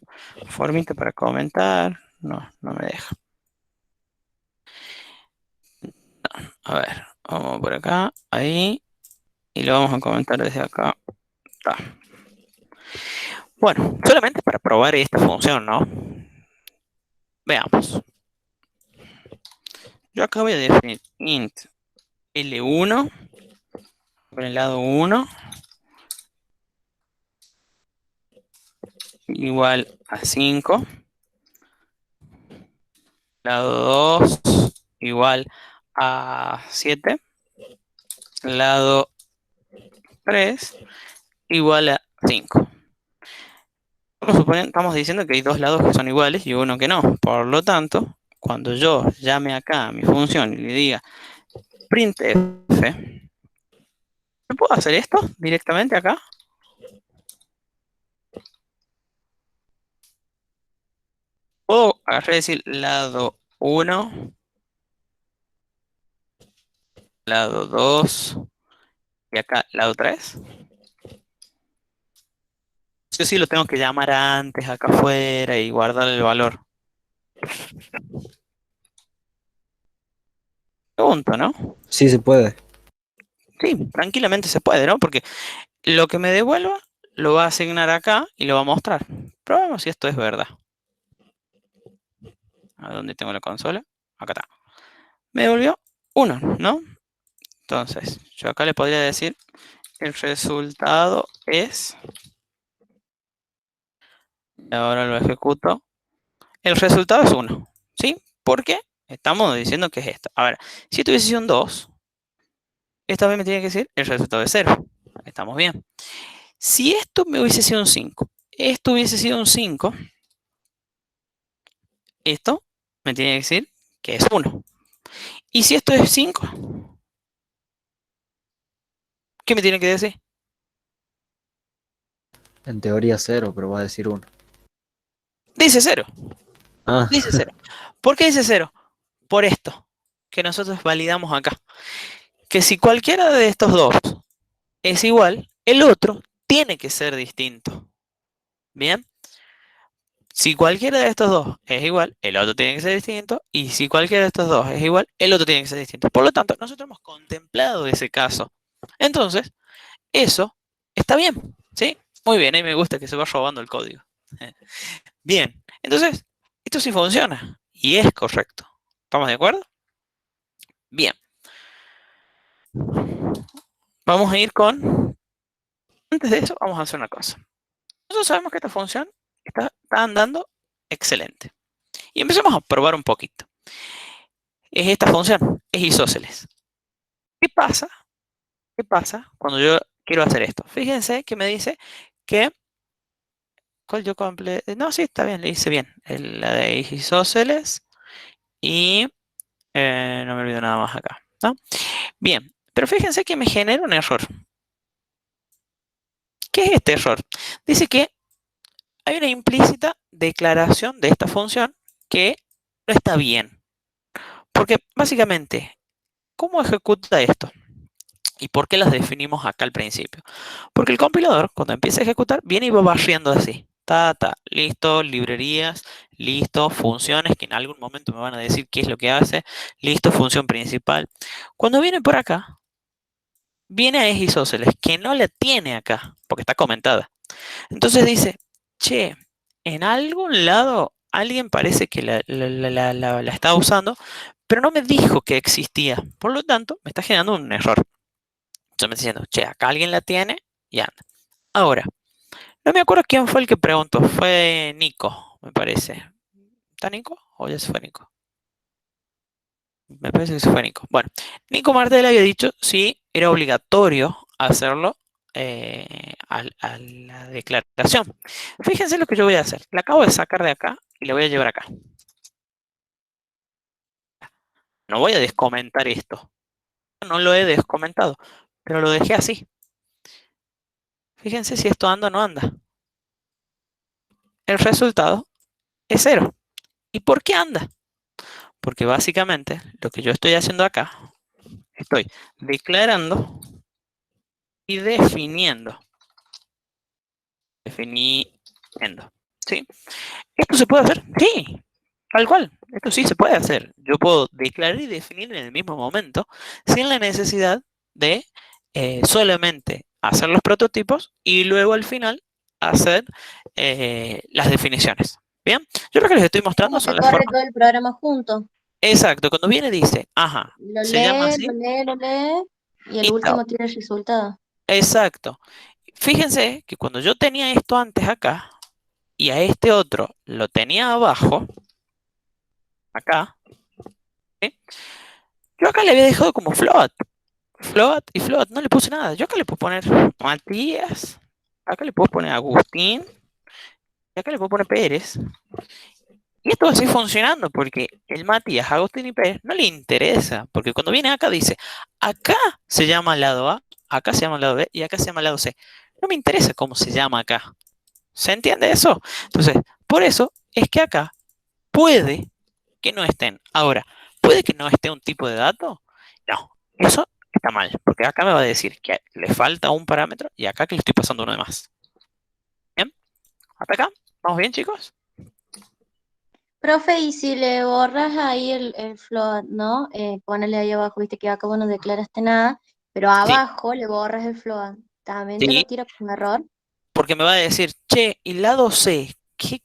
formita para comentar. No, no me deja. No, a ver, vamos por acá, ahí, y lo vamos a comentar desde acá. Está. Bueno, solamente para probar esta función, ¿no? Veamos. Yo acá voy a definir int L1 por el lado 1 igual a 5. Lado 2 igual a 7. Lado 3 igual a 5. Estamos diciendo que hay dos lados que son iguales y uno que no. Por lo tanto, cuando yo llame acá a mi función y le diga printf, ¿yo puedo hacer esto directamente acá? Puedo agarrar y decir lado 1, lado 2 y acá lado 3. Yo sí lo tengo que llamar antes acá afuera y guardar el valor. Pregunto, ¿no? Sí se puede. Sí, tranquilamente se puede, ¿no? Porque lo que me devuelva lo va a asignar acá y lo va a mostrar. Probemos si esto es verdad. ¿A dónde tengo la consola? Acá está. Me devolvió 1, ¿no? Entonces, yo acá le podría decir el resultado es... Y ahora lo ejecuto. El resultado es 1, ¿sí? ¿Por qué? Estamos diciendo que es esto. Ahora, si esto hubiese sido un 2, esta vez me tiene que decir el resultado es 0. Estamos bien. Si esto me hubiese sido un 5, esto hubiese sido un 5, esto me tiene que decir que es 1. Y si esto es 5, ¿qué me tiene que decir? En teoría 0, pero va a decir 1. Dice 0. Ah, Dice 0. ¿Por qué dice 0? Por esto que nosotros validamos acá. Que si cualquiera de estos dos es igual, el otro tiene que ser distinto. ¿Bien? Si cualquiera de estos dos es igual, el otro tiene que ser distinto. Y si cualquiera de estos dos es igual, el otro tiene que ser distinto. Por lo tanto, nosotros hemos contemplado ese caso. Entonces, eso está bien. ¿Sí? Muy bien, ahí me gusta que se va robando el código. Bien, entonces, esto sí funciona. Y es correcto. ¿Estamos de acuerdo? Bien. Vamos a ir con... Antes de eso, vamos a hacer una cosa. Nosotros sabemos que esta función está andando excelente. Y empecemos a probar un poquito. Es esta función, es isósceles. ¿Qué pasa? ¿Qué pasa cuando yo quiero hacer esto? Fíjense que me dice que... ¿Cuál yo completé? No, sí, está bien, le hice bien. La de isósceles. Y... no me olvido nada más acá, ¿no? Bien, pero fíjense que me genera un error. ¿Qué es este error? Dice que hay una implícita declaración de esta función que no está bien. Porque básicamente ¿cómo ejecuta esto? ¿Y por qué las definimos acá al principio? Porque el compilador, cuando empieza a ejecutar, viene y va barriendo así. Listo, librerías, listo, funciones, que en algún momento me van a decir qué es lo que hace. Listo, función principal. Cuando viene por acá, viene a isósceles, que no la tiene acá, porque está comentada. Entonces dice, che, en algún lado alguien parece que la está usando, pero no me dijo que existía. Por lo tanto, me está generando un error. Entonces me está diciendo, che, acá alguien la tiene y anda. Ahora, no me acuerdo quién fue el que preguntó. Fue Nico, me parece. ¿Está Nico? ¿O ya se fue Nico? Me parece que se fue Nico. Bueno, Nico Martel había dicho sí, era obligatorio hacerlo a la declaración. Fíjense lo que yo voy a hacer. La acabo de sacar de acá y la voy a llevar acá. No voy a descomentar esto. No lo he descomentado, pero lo dejé así. Fíjense si esto anda o no anda. El resultado es 0. ¿Y por qué anda? Porque básicamente lo que yo estoy haciendo acá, estoy declarando y definiendo. Definiendo. ¿Sí? ¿Esto se puede hacer? Sí, tal cual. Esto sí se puede hacer. Yo puedo declarar y definir en el mismo momento sin la necesidad de solamente hacer los prototipos y luego al final hacer las definiciones. Bien, yo lo que les estoy mostrando ¿Cómo se son las corre formas. todo el programa junto? Exacto, cuando viene dice, ajá, Lo se llama lee, así lo lee, lo lee, y el y chao. último tira el resultado. Exacto. Fíjense que cuando yo tenía esto antes acá y a este otro lo tenía abajo, acá, ¿sí? Yo acá le había dejado como float. Float y float, no le puse nada. Yo acá le puedo poner Matías, acá le puedo poner Agustín, y acá le puedo poner Pérez. Y esto va a seguir funcionando porque el Matías, Agustín y Pérez no le interesa. Porque cuando viene acá dice, acá se llama lado A, acá se llama lado B y acá se llama lado C. No me interesa cómo se llama acá. ¿Se entiende eso? Entonces, por eso es que acá puede que no estén. Ahora, ¿puede que no esté un tipo de dato? No, eso está mal, porque acá me va a decir que le falta un parámetro y acá que le estoy pasando uno de más. ¿Bien? ¿Hasta acá? ¿Vamos bien, chicos? Profe, y si le borras ahí el float, ¿no? Ponele ahí abajo, viste que acá vos no declaraste nada, pero Sí, abajo le borras el float. ¿También te lo sí, tira con error? porque me va a decir, che, ¿y lado C? ¿Qué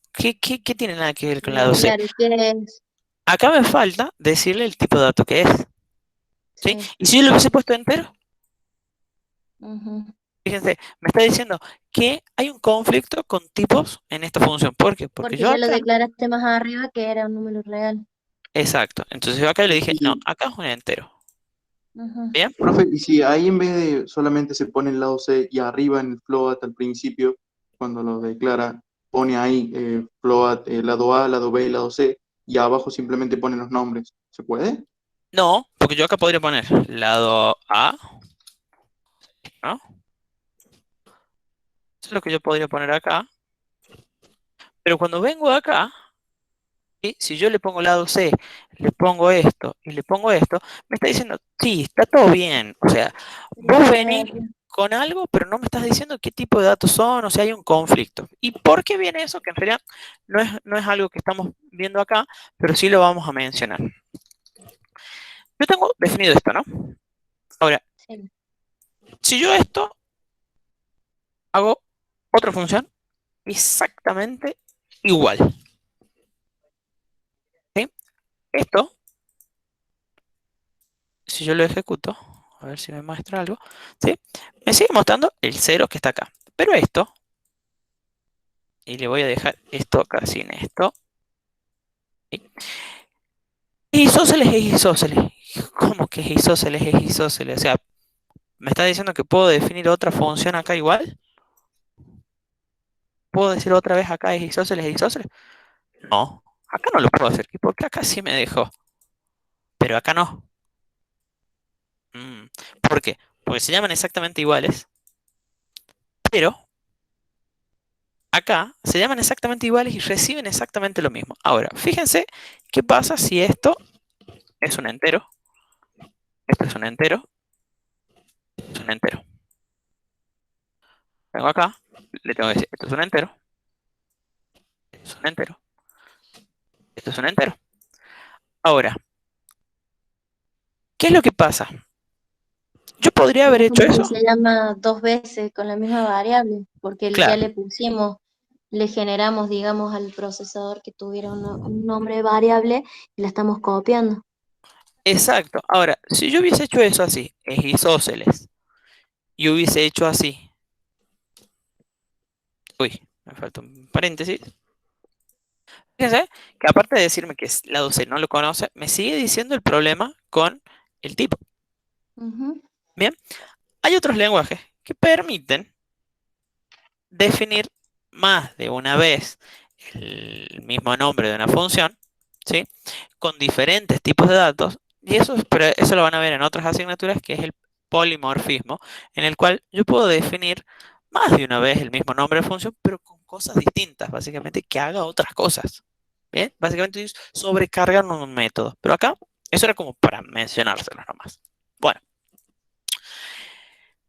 tiene nada que ver con lado No, C? claro, ¿qué es? Acá me falta decirle el tipo de dato que es. ¿Sí? Sí. Y si yo le hubiese puesto entero, Ujú. fíjense, me está diciendo que hay un conflicto con tipos en esta función. ¿Por qué? Porque Porque yo ya lo acá, declaraste más arriba que era un número real. exacto, entonces yo acá le dije, no, Y, acá es un entero. Ujú. ¿Bien? profe, y si ahí en vez de solamente se pone el lado C y arriba en el float al principio, cuando lo declara, pone ahí float lado A, lado B y lado C, y abajo simplemente pone los nombres, ¿se puede? No, porque yo acá podría poner lado A, ¿no? Eso es lo que yo podría poner acá. Pero cuando vengo acá, ¿sí? Si yo le pongo lado C, le pongo esto y le pongo esto, me está diciendo, sí, está todo bien. O sea, vos venís con algo, pero no me estás diciendo qué tipo de datos son, o sea, hay un conflicto. ¿Y por qué viene eso? Que en realidad no es algo que estamos viendo acá, pero sí lo vamos a mencionar. Yo tengo definido esto, ¿no? Ahora, Sí. si yo esto hago otra función exactamente igual. ¿Sí? Esto, si yo lo ejecuto, a ver si me muestra algo, ¿sí? Me sigue mostrando el 0 que está acá. Pero esto, y le voy a dejar esto acá sin esto, ¿sí? Isósceles es isósceles. ¿Cómo que es isósceles es isósceles? O sea, ¿me está diciendo que puedo definir otra función acá igual? ¿Puedo decir otra vez acá es isósceles es isósceles? No, acá no lo puedo hacer, porque acá sí me dejó, pero acá no. ¿Por qué? Porque se llaman exactamente iguales, pero acá se llaman exactamente iguales y reciben exactamente lo mismo. Ahora, fíjense qué pasa si esto es un entero, esto esto es un entero. Esto es un entero. Vengo acá, le tengo que decir, esto es un entero. Esto es un entero. Esto es un entero. Ahora, ¿qué es lo que pasa? Yo podría haber hecho Como que eso. se llama dos veces con la misma variable, porque ya Claro, le pusimos, le generamos, digamos, al procesador que tuviera un nombre de variable y la estamos copiando. exacto. Ahora, si yo hubiese hecho eso así, es isósceles, y hubiese hecho así. Uy, me falta un paréntesis. Fíjense que aparte de decirme que lado C no lo conoce, me sigue diciendo el problema con el tipo. Ujú. Bien, hay otros lenguajes que permiten definir más de una vez el mismo nombre de una función, ¿sí? Con diferentes tipos de datos, y pero eso lo van a ver en otras asignaturas, que es el polimorfismo, en el cual yo puedo definir más de una vez el mismo nombre de función, pero con cosas distintas, básicamente que haga otras cosas. Bien, básicamente es sobrecargar un método, pero acá eso era como para mencionárselos nomás. Bueno,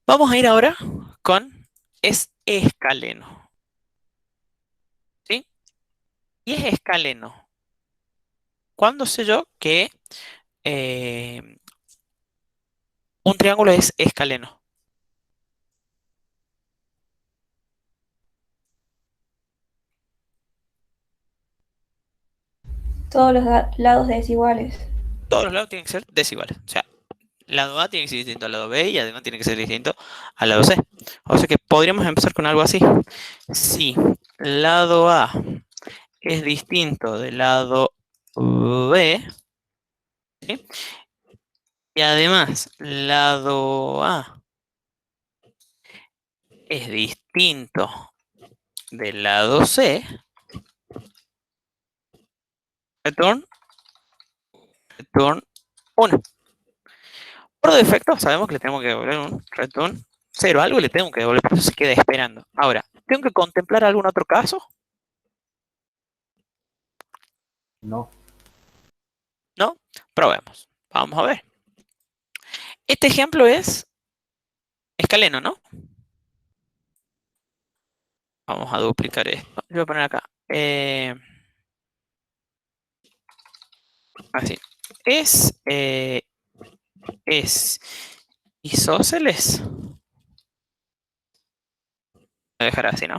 vamos a ir ahora con escaleno. ¿Sí? Y es escaleno. ¿Cuándo sé yo que un triángulo es escaleno? Todos los lados desiguales. Todos los lados tienen que ser desiguales. O sea, lado A tiene que ser distinto al lado B y además tiene que ser distinto al lado C. O sea que podríamos empezar con algo así. Si lado A es distinto del lado B, ¿sí? Y además lado A es distinto del lado C, return 1. Por defecto sabemos que le tenemos que devolver un return 0, algo le tengo que devolver, por eso se queda esperando. Ahora, ¿tengo que contemplar algún otro caso? No. ¿No? Probemos. Vamos a ver. Este ejemplo es escaleno, ¿no? Vamos a duplicar esto. Yo voy a poner acá. Así. Es isósceles. Voy a dejar así, ¿no?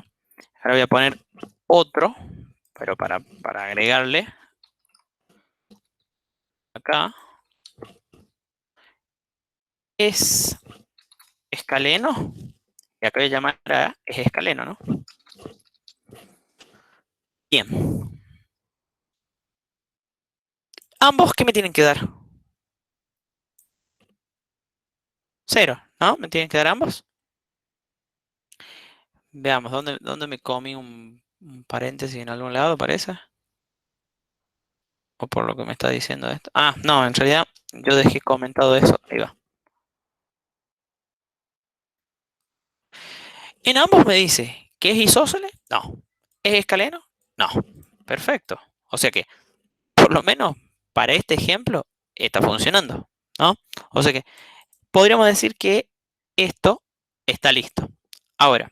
Ahora voy a poner otro, pero para agregarle acá. Es escaleno. Y acá voy a llamar a es escaleno, ¿no? Bien. Ambos, ¿qué me tienen que dar? 0, ¿no? ¿Me tienen que dar ambos? Veamos, ¿dónde me comí un paréntesis en algún lado, parece? O por lo que me está diciendo esto. Ah, no, en realidad yo dejé comentado eso. Ahí va. En ambos me dice que es isósceles. No. ¿Es escaleno? No. Perfecto. O sea que, por lo menos para este ejemplo, está funcionando, ¿no? O sea que podríamos decir que esto está listo. Ahora,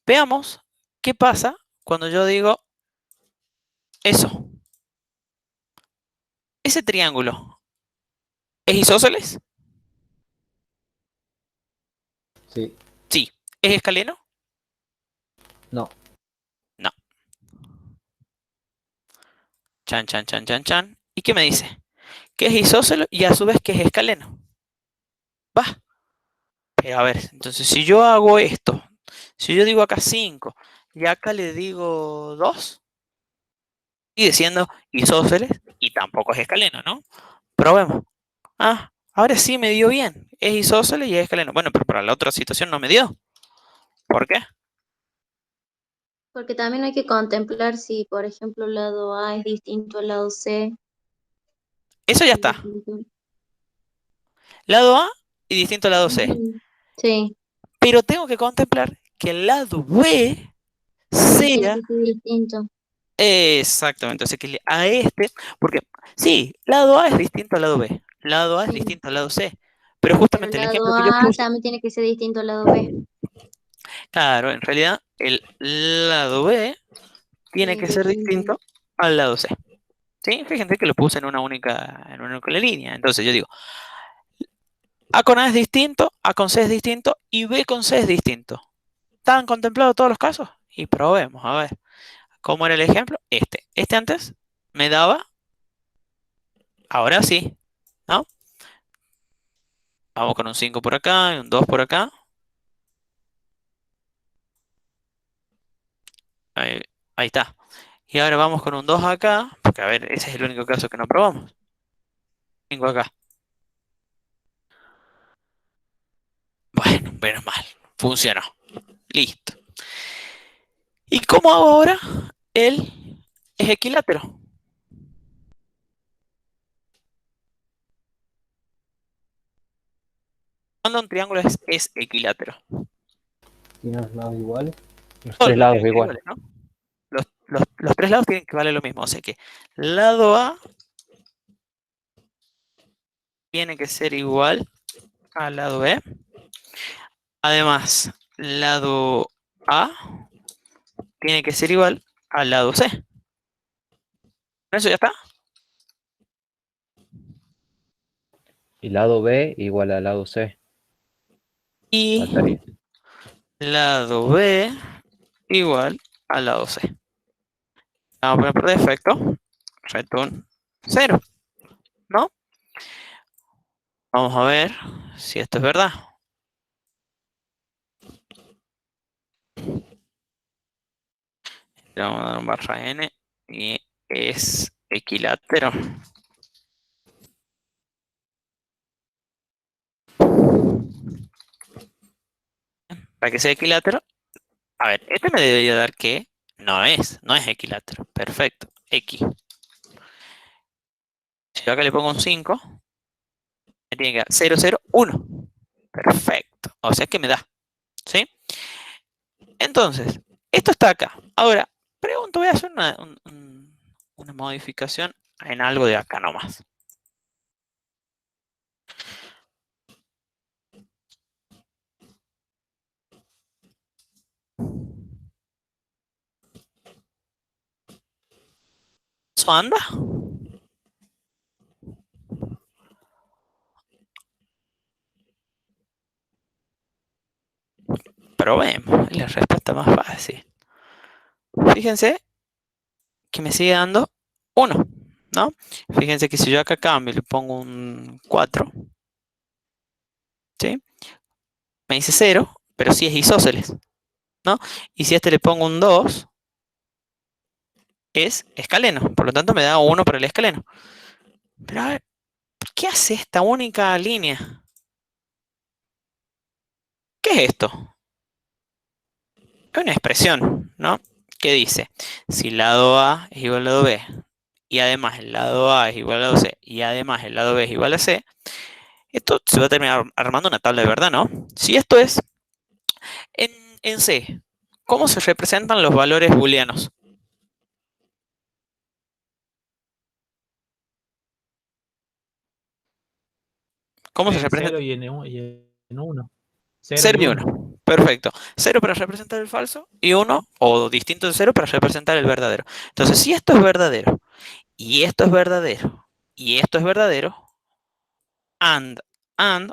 veamos qué pasa cuando yo digo eso. Ese triángulo, ¿es isósceles? Sí. Sí. ¿Es escaleno? No. No. Chan, chan, chan, chan, chan. ¿Y qué me dice? Que es isósceles y a su vez que es escaleno. Va. Pero a ver, entonces si yo hago esto, si yo digo acá 5 y acá le digo 2, sigue siendo isósceles y tampoco es escaleno, ¿no? Probemos. Ah, ahora sí me dio bien. Es isósceles y es escaleno. Bueno, pero para la otra situación no me dio. ¿Por qué? Porque también hay que contemplar si, por ejemplo, el lado A es distinto al lado C. Eso ya está. Lado A y distinto al lado C. Sí, Pero tengo que contemplar que el lado B también tiene sea que ser distinto. exactamente. O sea que a este, porque sí, lado A es distinto al lado B. lado A es Sí. distinto al lado C. Pero Pero justamente el el lado ejemplo que yo A puse, también tiene que ser distinto al lado B. claro, en realidad el lado B tiene Sí, que ser distinto. distinto al lado C. ¿Sí? Fíjense que lo puse en una única línea. Entonces yo digo, A con A es distinto, A con C es distinto y B con C es distinto. ¿Están contemplados todos los casos? Y probemos, a ver. ¿Cómo era el ejemplo? Este antes me daba, ahora sí, ¿no? Vamos con un 5 por acá y un 2 por acá. Ahí está. Y ahora vamos con un 2 acá, porque a ver, ese es el único caso que no probamos. 5 acá. Bueno, menos mal. Funcionó. Listo. ¿Y cómo hago ahora? El es equilátero. Cuando un triángulo es equilátero. Tiene los lados iguales. Los Todos tres los lados tienen que ser iguales. iguales, ¿no? Los tres lados tienen que valer lo mismo. O sea que lado A tiene que ser igual al lado B. Además, lado A tiene que ser igual al lado C. ¿Con eso ya está? Y lado B igual al lado C. Y Faltaría. lado B igual al lado C. Vamos a poner por defecto return 0, ¿no? Vamos a ver si esto es verdad. Le vamos a dar un barra n y es equilátero. Para que sea equilátero, a ver, este me debería dar que no es equilátero. Perfecto, X. Si yo acá le pongo un 5, me tiene que dar 0, 0, 1. Perfecto, o sea que me da, ¿sí? Entonces, esto está acá. Ahora, pregunto, voy a hacer una modificación en algo de acá nomás. ¿Eso anda? Probemos, la respuesta más fácil. Fíjense que me sigue dando 1, ¿no? Fíjense que si yo acá cambio y le pongo un 4, ¿sí? Me dice 0, pero sí es isósceles, ¿no? Y si a este le pongo un 2, es escaleno, por lo tanto me da 1 para el escaleno. Pero a ver, ¿qué hace esta única línea? ¿Qué es esto? Es una expresión, ¿no? Que dice, si el lado A es igual al lado B, y además el lado A es igual al lado C, y además el lado B es igual a C, esto se va a terminar armando una tabla de verdad, ¿no? Si esto es en C, ¿cómo se representan los valores booleanos? ¿Cómo se representa? 0 y en 1. 0 y 1. Perfecto. 0 para representar el falso y 1, o distinto de 0, para representar el verdadero. Entonces, si esto es verdadero, y esto es verdadero, y esto es verdadero, and,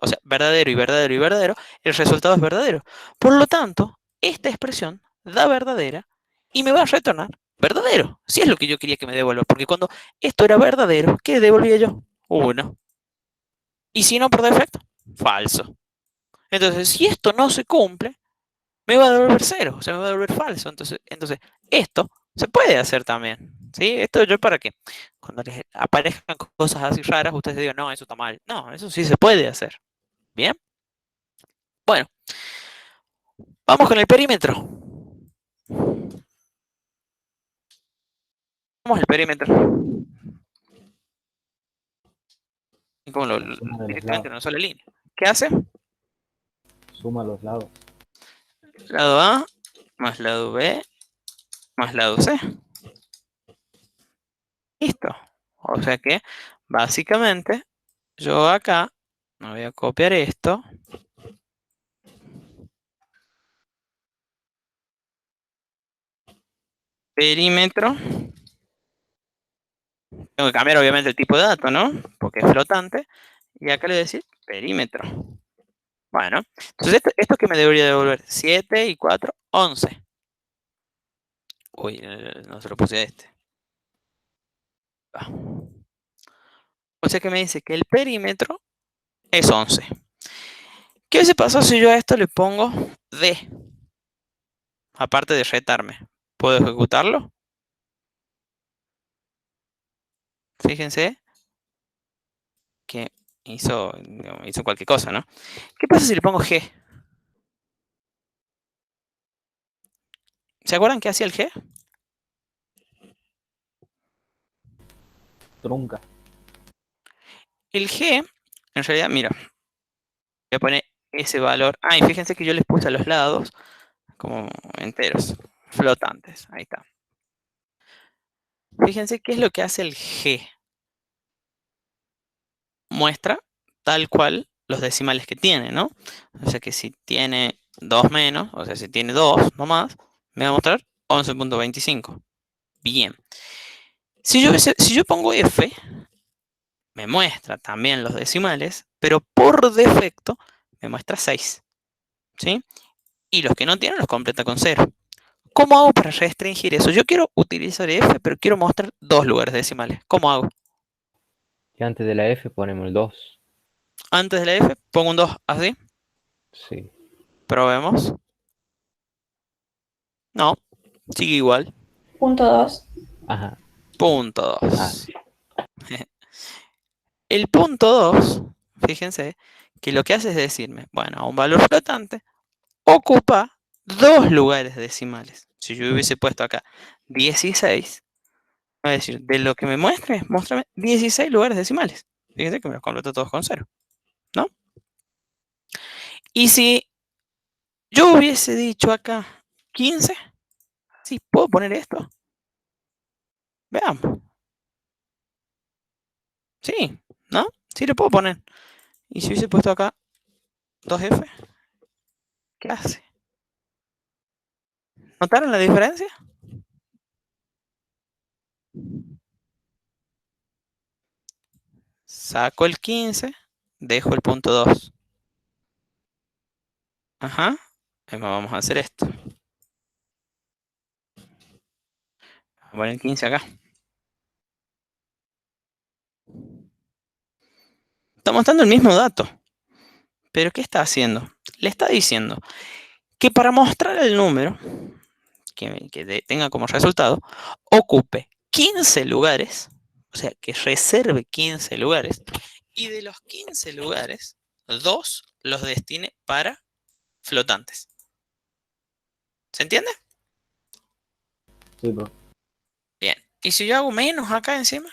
o sea, verdadero y verdadero y verdadero, el resultado es verdadero. Por lo tanto, esta expresión da verdadera y me va a retornar verdadero. Si es lo que yo quería que me devuelva, porque cuando esto era verdadero, ¿qué devolvía yo? 1. Y si no por defecto, falso. Entonces, si esto no se cumple, me va a devolver 0, o sea, me va a devolver falso. Entonces esto se puede hacer también. ¿Sí? Esto yo para que cuando les aparezcan cosas así raras, ustedes digan, no, eso está mal. No, eso sí se puede hacer. ¿Bien? Bueno, vamos con el perímetro. Vamos al perímetro. Y como directamente en una sola línea. ¿Qué hace? Suma los lados. Lado A más lado B más lado C. Listo. O sea que, básicamente, yo acá me voy a copiar esto. Perímetro. Tengo que cambiar obviamente el tipo de dato, ¿no? Porque es flotante. Y acá le voy a decir perímetro. Bueno, entonces esto que me debería devolver 7 y 4, 11. Uy, no se lo puse a este. Ah. O sea que me dice que el perímetro es 11. ¿Qué hubiese pasado si yo a esto le pongo D? Aparte de retarme, ¿puedo ejecutarlo? Fíjense que hizo cualquier cosa, ¿no? ¿Qué pasa si le pongo G? ¿Se acuerdan qué hacía el G? Trunca. El G, en realidad, mira, voy a poner ese valor. Ah, y fíjense que yo les puse a los lados como enteros, flotantes. Ahí está. Fíjense qué es lo que hace el G. Muestra tal cual los decimales que tiene, ¿no? O sea que si tiene 2 menos, o sea, si tiene 2 nomás, me va a mostrar 11.25. Bien. Si yo pongo F, me muestra también los decimales, pero por defecto me muestra 6. ¿Sí? Y los que no tienen los completa con 0. ¿Cómo hago para restringir eso? Yo quiero utilizar F, pero quiero mostrar 2 lugares decimales. ¿Cómo hago? Y antes de la F ponemos el 2. Antes de la F pongo un 2, ¿así? Sí. Probemos. No, sigue igual. Punto 2. Ajá. Punto 2. Ah, sí. El punto 2, fíjense, que lo que hace es decirme, bueno, a un valor flotante ocupa 2 lugares decimales. Si yo hubiese puesto acá 16, va a decir, de lo que me muestre, muéstrame 16 lugares decimales. Fíjense que me los completo todos con 0, ¿no? Y si yo hubiese dicho acá 15, sí, ¿puedo poner esto? Veamos. Sí, ¿no? Sí lo puedo poner. Y si hubiese puesto acá 2F, ¿qué hace? ¿Notaron la diferencia? Saco el 15, dejo el punto 2. Ajá. Vamos a hacer esto. Vamos a poner el 15 acá. Está mostrando el mismo dato. Pero ¿qué está haciendo? Le está diciendo que para mostrar el número que tenga como resultado, ocupe 15 lugares, o sea, que reserve 15 lugares, y de los 15 lugares, 2 los destine para flotantes. ¿Se entiende? Sí, bro. Bien. ¿Y si yo hago menos acá encima?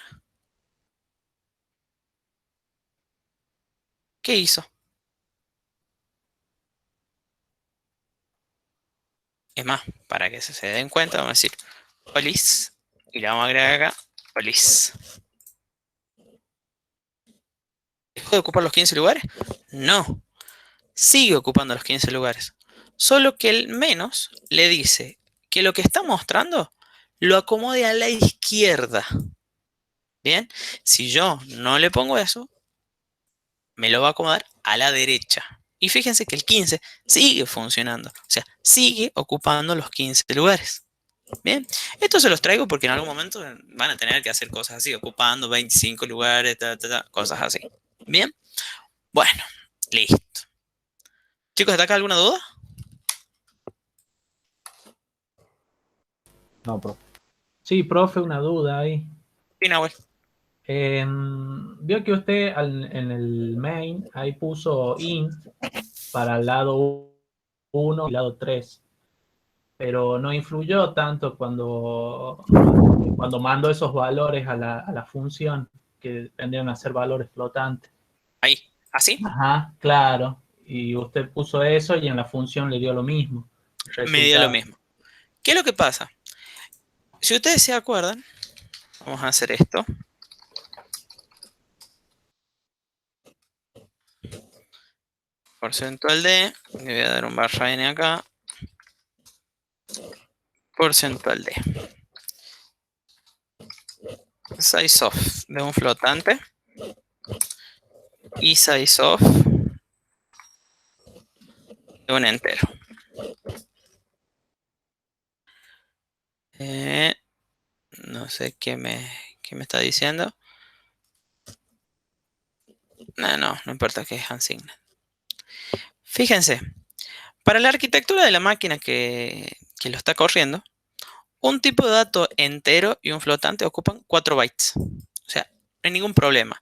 ¿Qué hizo? Es más, para que se den cuenta, vamos a decir olis, y le vamos a agregar acá olis. ¿Dejó de ocupar los 15 lugares? No. Sigue ocupando los 15 lugares. Solo que el menos le dice que lo que está mostrando lo acomode a la izquierda. Bien, si yo no le pongo eso, me lo va a acomodar a la derecha. Y fíjense que el 15 sigue funcionando. O sea, sigue ocupando los 15 lugares. Bien, esto se los traigo porque en algún momento van a tener que hacer cosas así, ocupando 25 lugares, cosas así. Bien, bueno, listo. Chicos, ¿está acá alguna duda? No, profe. Sí, profe, una duda ahí. Sí, Nahuel. Vio que usted en el main ahí puso int para el lado 1 y lado 3, pero no influyó tanto cuando mando esos valores a la función, que tendrían a ser valores flotantes. Ahí, ¿así? Ajá, claro. Y usted puso eso y en la función le dio lo mismo. Me dio lo mismo. ¿Qué es lo que pasa? Si ustedes se acuerdan, vamos a hacer esto. Porcentual D. Le voy a dar un barra N acá. Porcentual D. Size of de un flotante. Y size of de un entero. No sé qué me está diciendo. No importa que es unsigned. Fíjense, para la arquitectura de la máquina que lo está corriendo, un tipo de dato entero y un flotante ocupan 4 bytes. O sea, no hay ningún problema.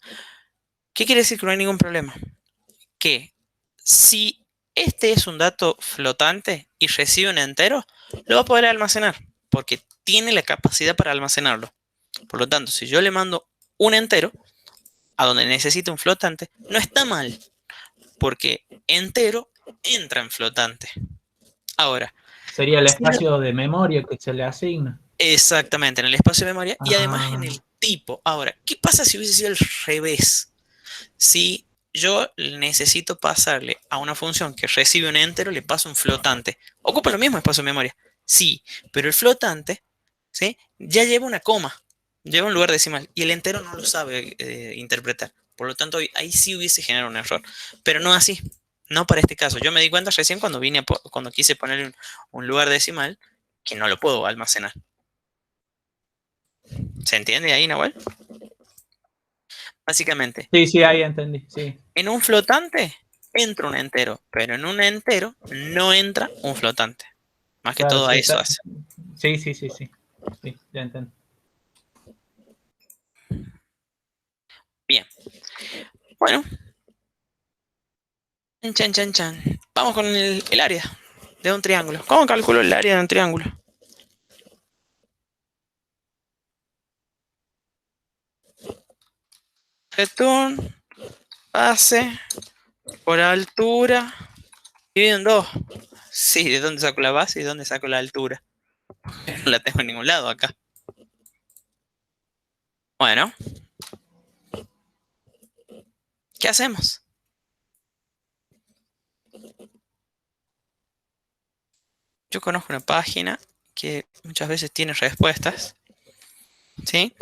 ¿Qué quiere decir que no hay ningún problema? Que si este es un dato flotante y recibe un entero, lo va a poder almacenar, porque tiene la capacidad para almacenarlo. Por lo tanto, si yo le mando un entero a donde necesite un flotante, no está mal, porque entero entra en flotante. Ahora, Sería el espacio de memoria que se le asigna. Exactamente, en el espacio de memoria y además en el tipo. Ahora, ¿qué pasa si hubiese sido al revés? Si yo necesito pasarle a una función que recibe un entero, le paso un flotante. ¿Ocupa lo mismo espacio de memoria? Sí, pero el flotante, ¿sí?, ya lleva una coma, lleva un lugar decimal y el entero no lo sabe interpretar. Por lo tanto, ahí sí hubiese generado un error. Pero no así, no para este caso. Yo me di cuenta recién cuando cuando quise poner un lugar decimal que no lo puedo almacenar. ¿Se entiende ahí, Nahuel? Básicamente. Sí, ahí entendí, sí. En un flotante entra un entero, pero en un entero no entra un flotante. Más que todo a eso hace. Sí, ya entendí. Bien. Bueno. Chan. Vamos con el área de un triángulo. ¿Cómo calculo el área de un triángulo? Return, base, por altura, dividido en 2. Sí, ¿de dónde saco la base y de dónde saco la altura? No la tengo en ningún lado acá. Bueno. ¿Qué hacemos? Yo conozco una página que muchas veces tiene respuestas, ¿sí?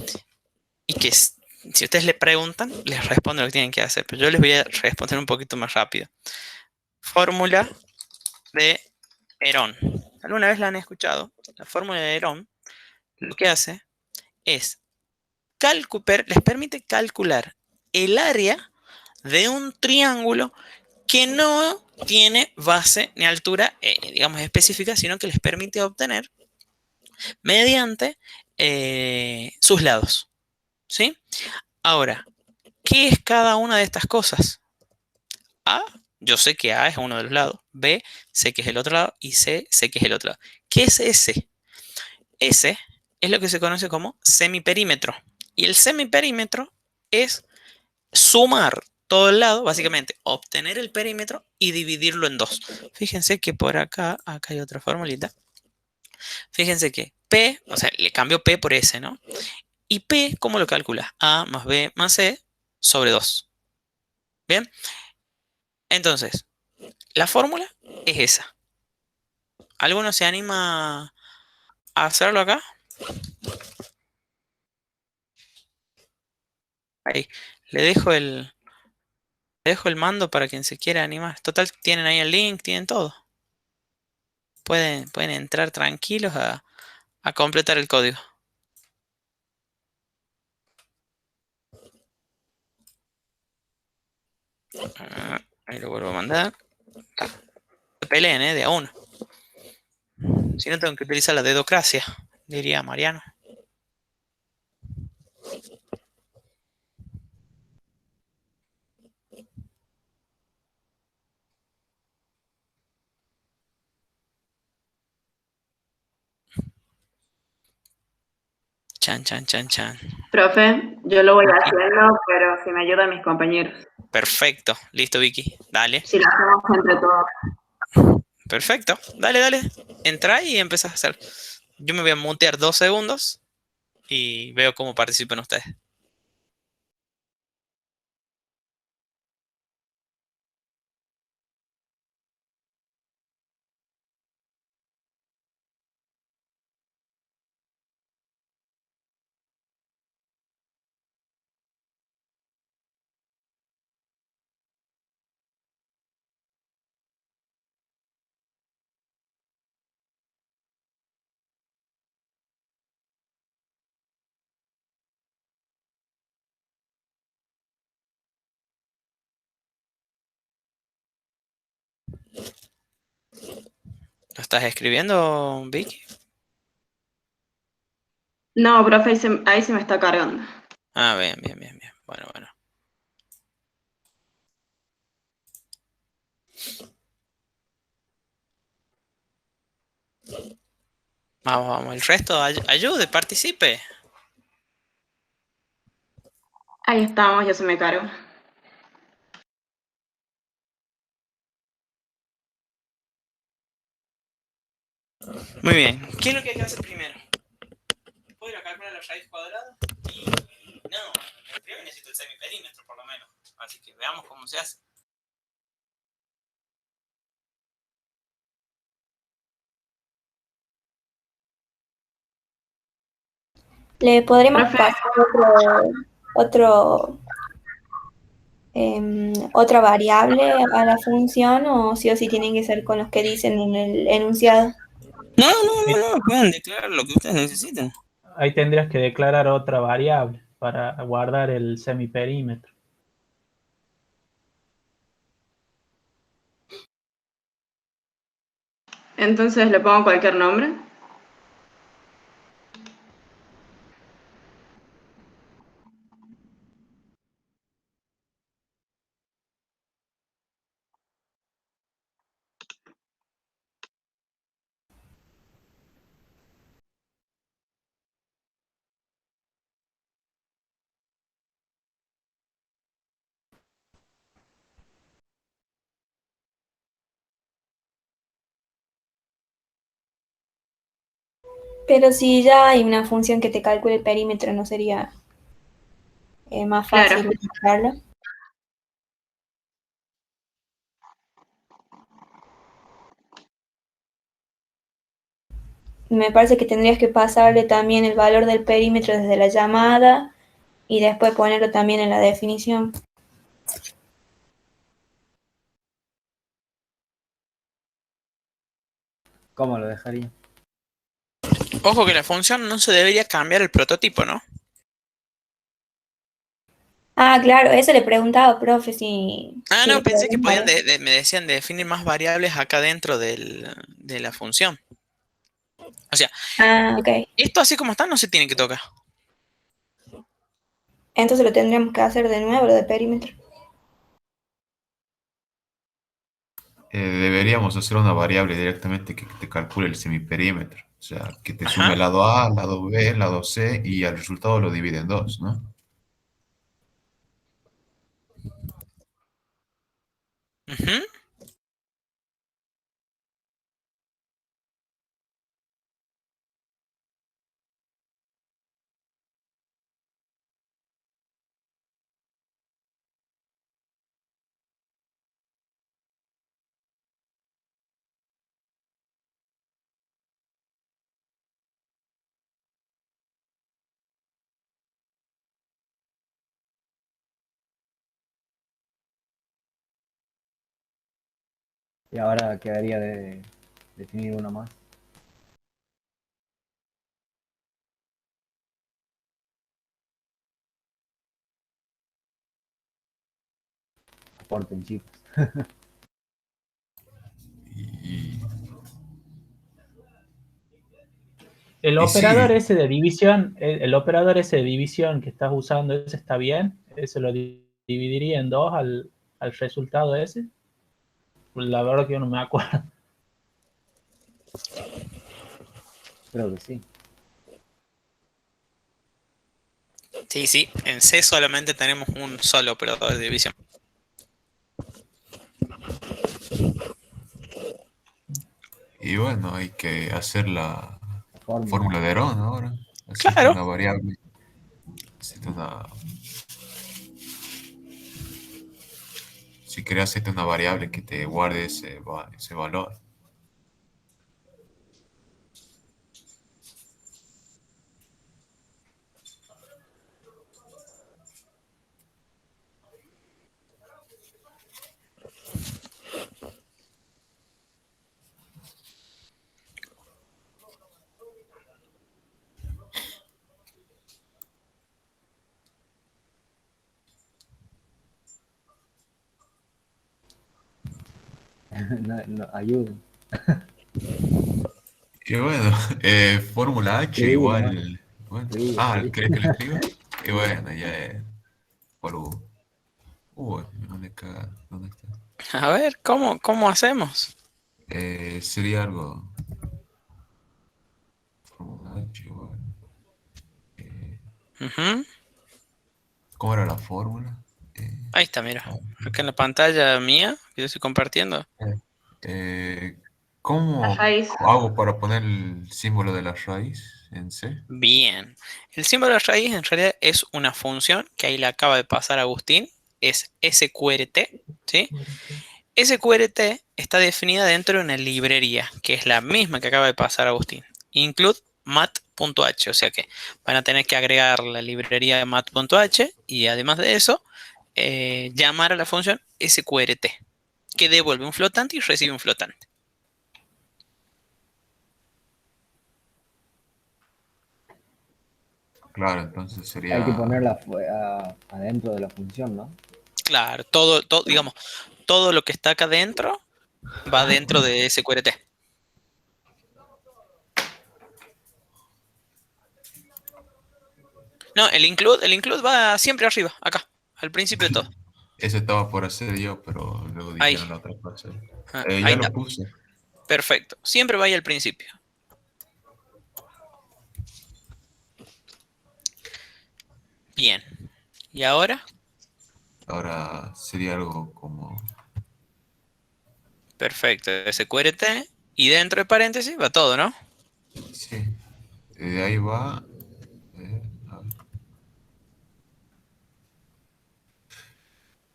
Y que si ustedes le preguntan, les responden lo que tienen que hacer. Pero yo les voy a responder un poquito más rápido. Fórmula de Herón. ¿Alguna vez la han escuchado? La fórmula de Herón lo que hace es les permite calcular el área de un triángulo que no tiene base ni altura, digamos, específica, sino que les permite obtener mediante sus lados, ¿sí? Ahora, ¿qué es cada una de estas cosas? A, yo sé que A es uno de los lados. B, sé que es el otro lado. Y C, sé que es el otro lado. ¿Qué es S? S es lo que se conoce como semiperímetro. Y el semiperímetro es sumar todo el lado, básicamente obtener el perímetro y dividirlo en 2. Fíjense que por acá hay otra formulita. Fíjense que P, o sea, le cambio P por S, ¿no? Y P, ¿cómo lo calcula? A más B más C sobre 2. ¿Bien? Entonces, la fórmula es esa. ¿Alguno se anima a hacerlo acá? Ahí, le dejo el mando para quien se quiera animar. Total, tienen ahí el link, tienen todo. Pueden entrar tranquilos a completar el código. Ahí lo vuelvo a mandar. Peleen, de a uno. Si no, tengo que utilizar la dedocracia, diría Mariano. Chan. Profe, yo lo voy haciendo, pero si me ayudan mis compañeros. Perfecto. Listo, Vicky. Dale. Si lo hacemos entre todos. Perfecto. Dale. Entra y empezás a hacer. Yo me voy a mutear 2 segundos y veo cómo participan ustedes. ¿Lo estás escribiendo, Vicky? No, profe, ahí se me está cargando. Ah, bien, bien, bien, bien. Bueno, bueno. Vamos, vamos. El resto, ayude, participe. Ahí estamos, ya se me cargó. Muy bien. ¿Qué es lo que hay que hacer primero? ¿Puedo ir a calcular la raíz cuadrada? Y no, primero necesito el semiperímetro por lo menos. Así que veamos cómo se hace. ¿Le podremos Profe, pasar otra variable a la función o sí tienen que ser con los que dicen en el enunciado? No, pueden declarar lo que ustedes necesiten. Ahí tendrías que declarar otra variable para guardar el semiperímetro. entonces le pongo cualquier nombre. Pero si ya hay una función que te calcule el perímetro, ¿no sería más fácil Claro. utilizarlo? Me parece que tendrías que pasarle también el valor del perímetro desde la llamada y después ponerlo también en la definición. ¿Cómo lo dejaría? Ojo que la función no se debería cambiar el prototipo, ¿no? Ah, claro, eso le preguntaba, profe, si Ah, no, le pensé que podemos podían me decían de definir más variables acá dentro de la función. O sea, Ah, ok. esto así como está no se tiene que tocar. Entonces lo tendríamos que hacer de nuevo, lo de perímetro. Deberíamos hacer una variable directamente que te calcule el semiperímetro. O sea, que te sume Ajá. el lado A, el lado B, el lado C y al resultado lo divide en dos, ¿no? Ujú. Y ahora quedaría de definir uno más. Aporten, chicos. Y, El y sí, operador ese de división, el operador ese de división que estás usando, ¿ese está bien? ¿Ese lo dividiría en dos al resultado ese? La verdad que yo no me acuerdo. Creo que sí. Sí, en C solamente tenemos un solo operador de división. y bueno, hay que hacer la Fórmula. fórmula de Herón ahora. Hacerte Claro. una variable. Hacerte una, si querés hacerte una variable que te guarde ese valor. No, ayuden. Y bueno, fórmula H Escribilo, igual. Bueno. ¿Querés que lo escriba? Y bueno, ya es polvo. ¿Dónde está? A ver, ¿cómo hacemos? Sería algo. Fórmula H igual. Ujú. ¿Cómo era la fórmula? Ahí está, mira. Acá en la pantalla mía, que yo estoy compartiendo. ¿Cómo raíz. hago para poner el símbolo de la raíz en C? Bien. El símbolo de raíz en realidad es una función que ahí le acaba de pasar a Agustín. Es sqrt, ¿sí? sqrt está definida dentro de una librería, que es la misma que acaba de pasar Agustín. Include mat.h, o sea que van a tener que agregar la librería de mat.h y además de eso, llamar a la función sqrt, que devuelve un flotante y recibe un flotante. Claro, entonces Hay que sería. ponerla adentro de la función, ¿no? Claro, digamos, todo lo que está acá dentro va dentro de sqrt. No, el include va siempre arriba, acá, al principio de todo. Ese estaba por hacer yo, pero luego Ahí. dijeron la otra cosa. Ahí Ya está. lo puse. Perfecto. Siempre va ahí al principio. Bien. ¿Y ahora? Ahora sería algo como. Perfecto. sqrt. Y dentro de paréntesis va todo, ¿no? Sí. De ahí va. A ver.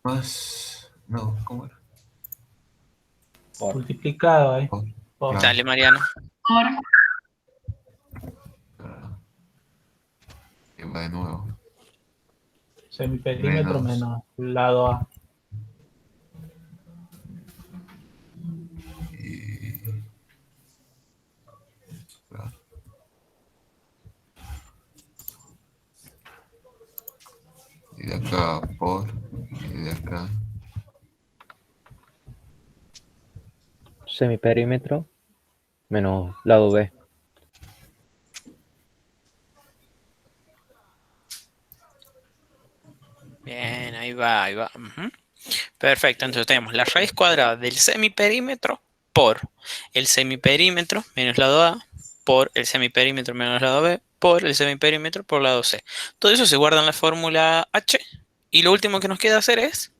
Más. No, ¿cómo era? Multiplicado ahí. Claro. Dale, Mariano. Y va de nuevo. Semiperímetro menos lado A. Claro. Y de acá por. Y de acá. Semiperímetro menos lado B. Bien, ahí va, ahí va. Ujú. Perfecto, entonces tenemos la raíz cuadrada del semiperímetro por el semiperímetro menos lado A por el semiperímetro menos lado B por el semiperímetro por lado C. Todo eso se guarda en la fórmula H y lo último que nos queda hacer es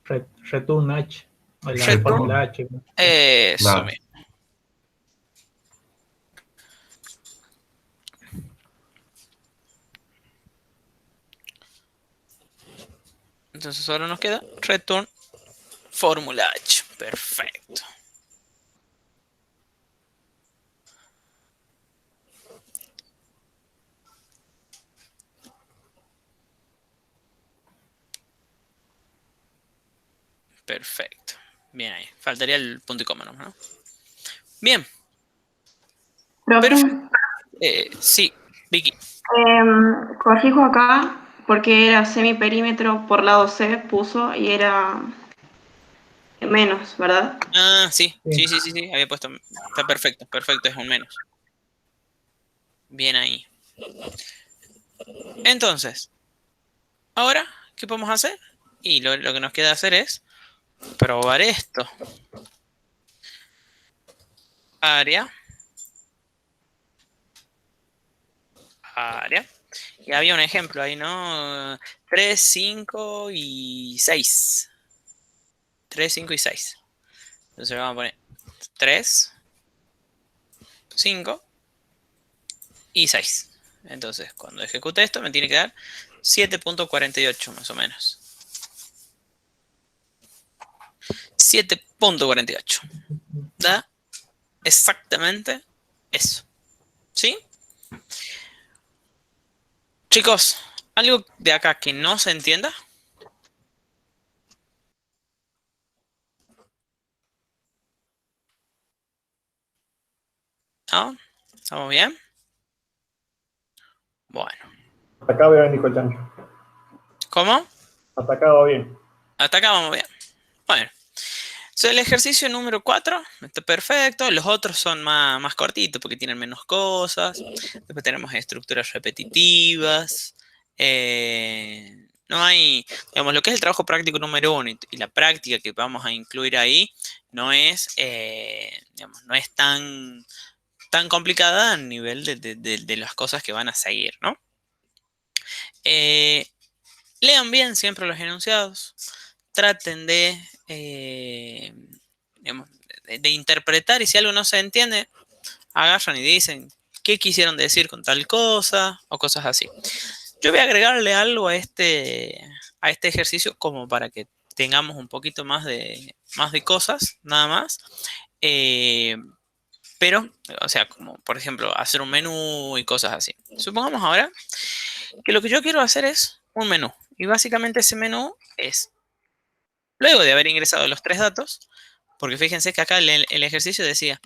Return H. O la Return. fórmula H. Eso Claro. mismo. Entonces solo nos queda return fórmula H. Perfecto. Perfecto. Bien ahí. Faltaría el punto y coma, ¿no? Bien. Perfecto. Sí, Vicky. Corrijo acá porque era semiperímetro por lado C, puso y era menos, ¿verdad? Ah, sí. Había puesto. Está perfecto, perfecto, es un menos. Bien ahí. Entonces, ahora, ¿qué podemos hacer? Y lo que nos queda hacer es probar esto. Área. Y había un ejemplo ahí, ¿no? 3, 5 y 6. 3, 5 y 6. Entonces vamos a poner 3, 5 y 6. Entonces, cuando ejecute esto, me tiene que dar 7.48 más o menos. 7.48. Da exactamente eso. ¿Sí? Chicos, ¿algo de acá que no se entienda? ¿No? ¿Estamos bien? Bueno. Hasta acá va bien, dijo el chancho. ¿Cómo? Hasta acá va bien. Hasta acá vamos bien. Bueno. sea, el ejercicio número 4 está perfecto. Los otros son más cortitos porque tienen menos cosas. Después tenemos estructuras repetitivas. No hay, digamos, lo que es el trabajo práctico número 1 y la práctica que vamos a incluir ahí no es, digamos, no es tan complicada a nivel de las cosas que van a seguir, ¿no? Lean bien siempre los enunciados. Traten digamos, de interpretar, y si algo no se entiende, agarran y dicen qué quisieron decir con tal cosa o cosas así. Yo voy a agregarle algo a este ejercicio como para que tengamos un poquito más de cosas, nada más. Pero, o sea, como por ejemplo, hacer un menú y cosas así. Supongamos ahora que lo que yo quiero hacer es un menú. Y básicamente ese menú es, luego de haber ingresado los 3 datos, porque fíjense que acá el ejercicio decía,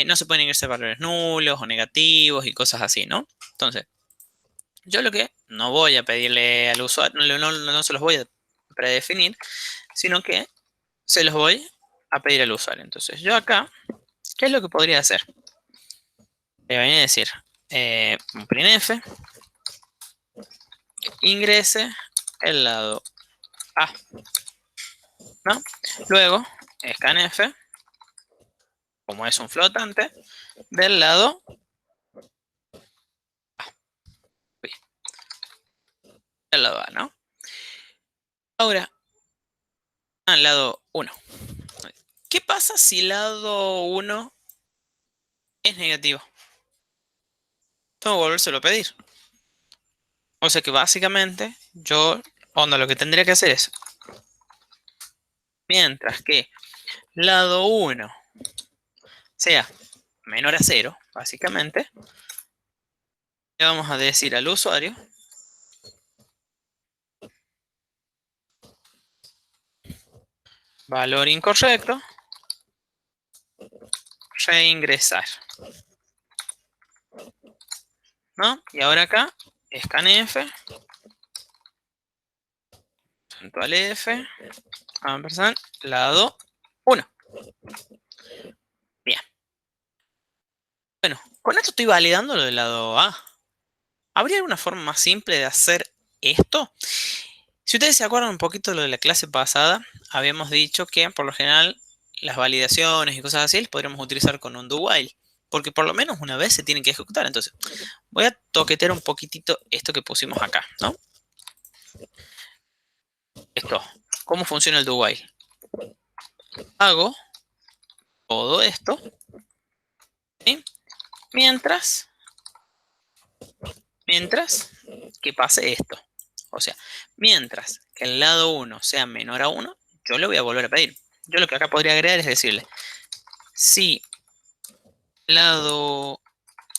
no se pueden ingresar valores nulos o negativos y cosas así, ¿no? Entonces, yo lo que no voy a pedirle al usuario, no se los voy a predefinir, sino que se los voy a pedir al usuario. Entonces, yo acá, ¿qué es lo que podría hacer? Le voy a decir, un printf, ingrese el lado A, ¿no? Luego, scanf, como es un flotante, del lado A. Del lado A, ¿no? Ahora, al lado 1. ¿Qué pasa si el lado 1 es negativo? Tengo que volvérselo a pedir. O sea que básicamente yo, lo que tendría que hacer es, mientras que lado 1 sea menor a 0, básicamente, le vamos a decir al usuario valor incorrecto, reingresar, ¿no? Y ahora acá, scanf, puntual f, ampersand, lado 1. Bien. Bueno, con esto estoy validando lo del lado A. ¿Habría alguna forma más simple de hacer esto? Si ustedes se acuerdan un poquito de lo de la clase pasada, habíamos dicho que por lo general las validaciones y cosas así las podríamos utilizar con un do while, porque por lo menos una vez se tienen que ejecutar. Entonces, voy a toquetear un poquitito esto que pusimos acá, ¿no? Esto, ¿cómo funciona el do while? Hago todo esto, ¿sí? Mientras que pase esto. O sea, mientras que el lado 1 sea menor a 1, yo le voy a volver a pedir. Yo lo que acá podría agregar es decirle, si lado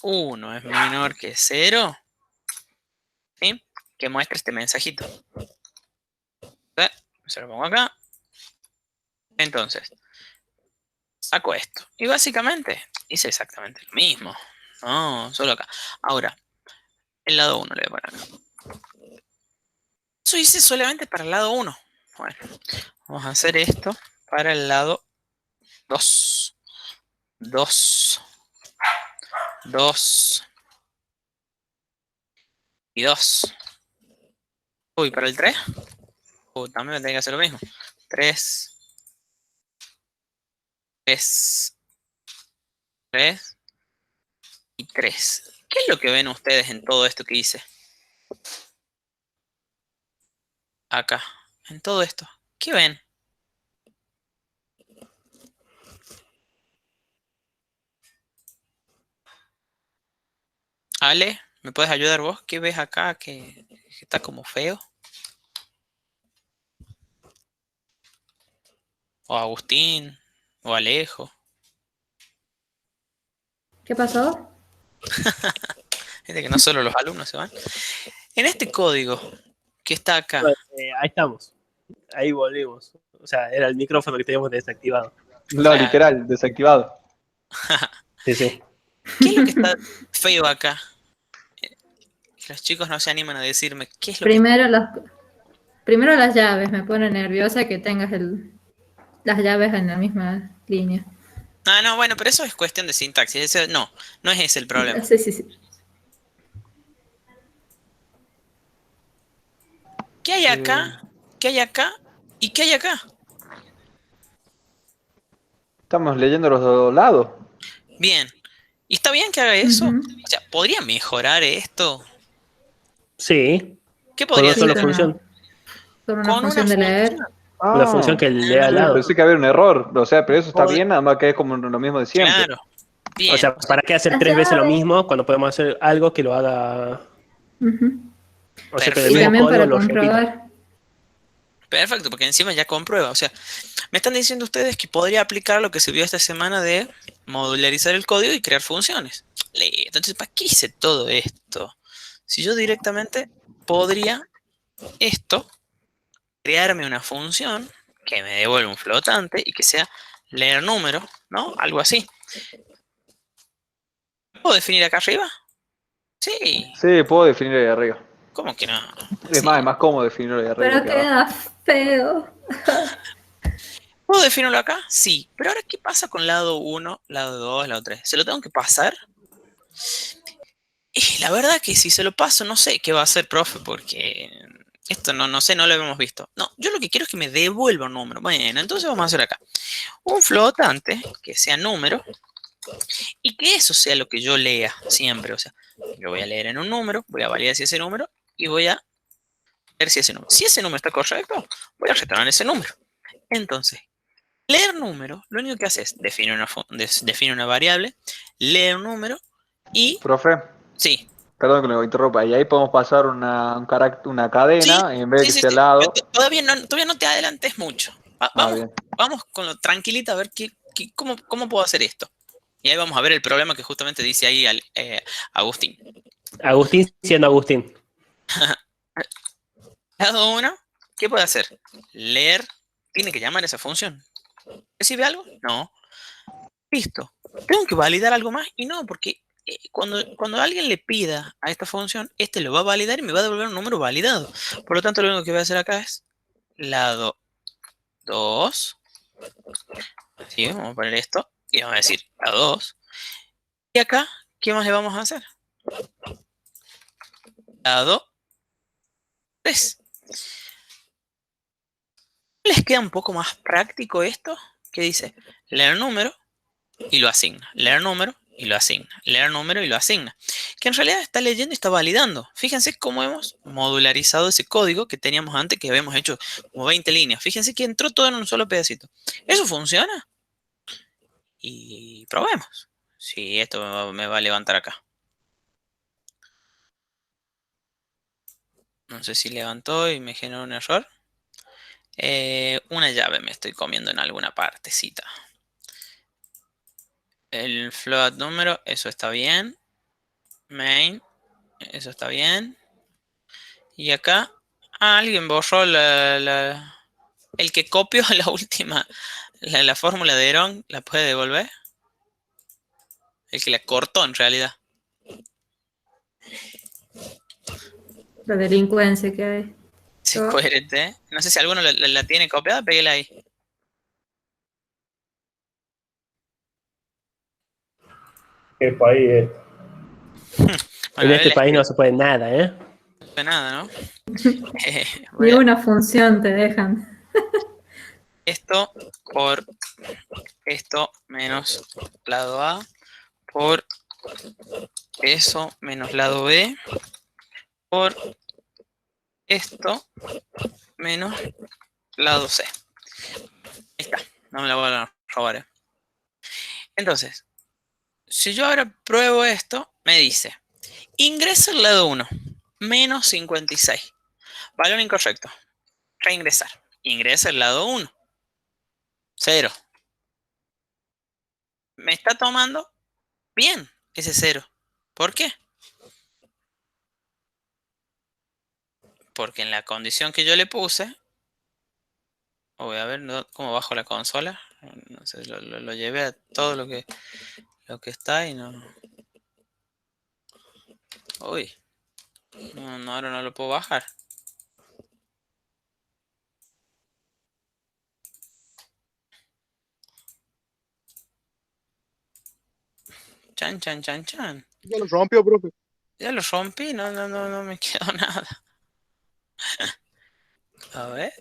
1 es menor que 0, ¿sí? Que muestre este mensajito. Se lo pongo acá. Entonces, saco esto. Y básicamente hice exactamente lo mismo. No, solo acá. Ahora, el lado 1 le voy a poner acá. Eso hice solamente para el lado 1. Bueno, vamos a hacer esto para el lado 2. 2 y 2. Uy, para el 3. También me tengo que hacer lo mismo. 3 y 3. ¿Qué es lo que ven ustedes en todo esto que hice? Acá, en todo esto. ¿Qué ven? Ale, ¿me puedes ayudar vos? ¿Qué ves acá que está como feo? O Agustín, o Alejo. ¿Qué pasó? Es de que no solo los alumnos se van. En este código que está acá. Ahí estamos. Ahí volvimos. O sea, era el micrófono que teníamos desactivado. No, literal, desactivado. Sí, sí. ¿Qué es lo que está feo acá? Los chicos no se animan a decirme qué es lo Primero las llaves, me pone nerviosa que tengas las llaves en la misma línea. Ah, no, bueno, pero eso es cuestión de sintaxis. No es ese el problema. Sí, sí, sí. ¿Qué hay acá? ¿Qué hay acá? ¿Y qué hay acá? Estamos leyendo los dos lados. Bien. ¿Y está bien que haga eso? O sea, ¿podría mejorar esto? Sí. ¿Qué Con podría una sola hacer? función. Con una Con función de leer. Una función que lea al Sí, lado. pensé que había un error. O sea, pero eso está bien, nada más que es como lo mismo de siempre. Claro. O sea, ¿para qué hacer 3 veces lo mismo cuando podemos hacer algo que lo haga? O sea, que el Y mismo también código para lo repita. comprobar. Perfecto, porque encima ya comprueba. O sea, me están diciendo ustedes que podría aplicar lo que se vio esta semana de modularizar el código y crear funciones. Entonces, ¿para qué hice todo esto? Si yo directamente podría crearme una función que me devuelva un flotante y que sea leer número, ¿no? Algo así. ¿Puedo definir acá arriba? Sí. Sí, puedo definirlo ahí arriba. ¿Cómo que no? Es más cómodo definirlo ahí arriba Pero que abajo. queda feo. ¿Puedo definirlo acá? Sí. Pero ahora, ¿qué pasa con lado 1, lado 2, lado 3? ¿Se lo tengo que pasar? Y la verdad que si se lo paso, no sé qué va a hacer, profe, porque esto no sé, no lo habíamos visto. No, yo lo que quiero es que me devuelva un número. Bueno, entonces vamos a hacer acá un flotante que sea número y que eso sea lo que yo lea siempre. O sea, yo voy a leer en un número, voy a validar si ese número y voy a ver si ese número. Si ese número está correcto, voy a retornar ese número. Entonces, leer número, lo único que hace es define una variable, lee un número y... Profe. Sí. Perdón que lo interrumpa. Y ahí podemos pasar una cadena en vez de que sea al lado. Pero todavía no te adelantes mucho. Vamos con lo tranquilita a ver cómo puedo hacer esto. Y ahí vamos a ver el problema que justamente dice ahí Agustín. Agustín siendo Agustín. Lado 1, ¿qué puede hacer? Leer, tiene que llamar esa función. ¿Recibe algo? No. Listo. ¿Tengo que validar algo más? Y no, porque cuando alguien le pida a esta función, este lo va a validar y me va a devolver un número validado. Por lo tanto, lo único que voy a hacer acá es lado 2. Sí, vamos a poner esto y vamos a decir lado 2. Y acá, ¿qué más le vamos a hacer? Lado 3. ¿Les queda un poco más práctico esto? Que dice leer número y lo asigna. Leer número y lo asigna. Leer número y lo asigna. Que en realidad está leyendo y está validando. Fíjense cómo hemos modularizado ese código que teníamos antes, que habíamos hecho como 20 líneas. Fíjense que entró todo en un solo pedacito. ¿Eso funciona? Y probemos. Sí, esto me va a levantar acá. No sé si levantó y me generó un error. Una llave me estoy comiendo en alguna partecita. El float número, eso está bien. Main, eso está bien. Y acá, alguien borró el que copió la última, la fórmula de Heron, ¿la puede devolver? El que la cortó en realidad. La delincuencia que hay. Sí, coherente. No sé si alguno la tiene copiada, péguela ahí. ¿Qué país es? En este país no se puede nada, ¿eh? No se nada, ¿no? Ni una función te dejan. Esto por esto menos lado A por eso menos lado B por esto menos lado C. Ahí está, no me la voy a robar. Entonces, si yo ahora pruebo esto, me dice, ingresa al lado 1, menos 56. Valor incorrecto. Reingresar. Ingresa al lado 1. 0. Me está tomando bien ese 0. ¿Por qué? Porque en la condición que yo le puse, voy a ver cómo bajo la consola. No sé, lo llevé a todo lo que está y no. Uy. No, ahora no lo puedo bajar. Chan, chan, chan, chan. Ya lo rompió, profe. Ya lo rompí, no me quedó nada. A ver.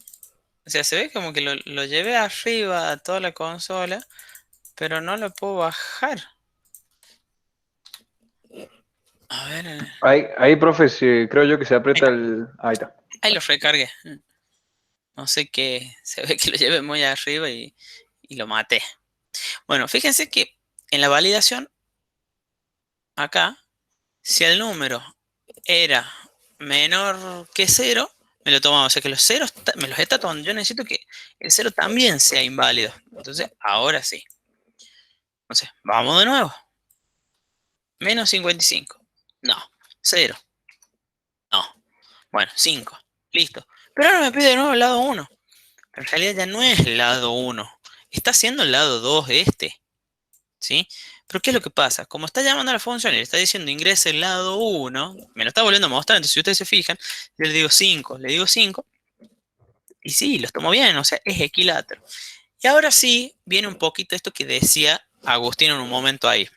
O sea, se ve como que lo llevé arriba a toda la consola, pero no lo puedo bajar. A ver. Ahí, profe, creo yo que se aprieta el... Ahí está. Ahí lo recargué. No sé qué. Se ve que lo llevé muy arriba y lo maté. Bueno, fíjense que en la validación, acá, si el número era menor que 0, me lo tomaba. O sea que los ceros me los está tomando. Yo necesito que el 0 también sea inválido. Entonces, ahora sí. Entonces, vamos de nuevo. Menos 55. No. 0. No. Bueno, 5. Listo. Pero ahora me pide de nuevo el lado 1. En realidad ya no es el lado 1. Está haciendo el lado 2 este. ¿Sí? Pero ¿qué es lo que pasa? Como está llamando a la función y le está diciendo ingrese el lado 1, me lo está volviendo a mostrar. Entonces, si ustedes se fijan, yo le digo 5, y sí, los tomo bien, o sea, es equilátero. Y ahora sí, viene un poquito esto que decía Agustín en un momento ahí.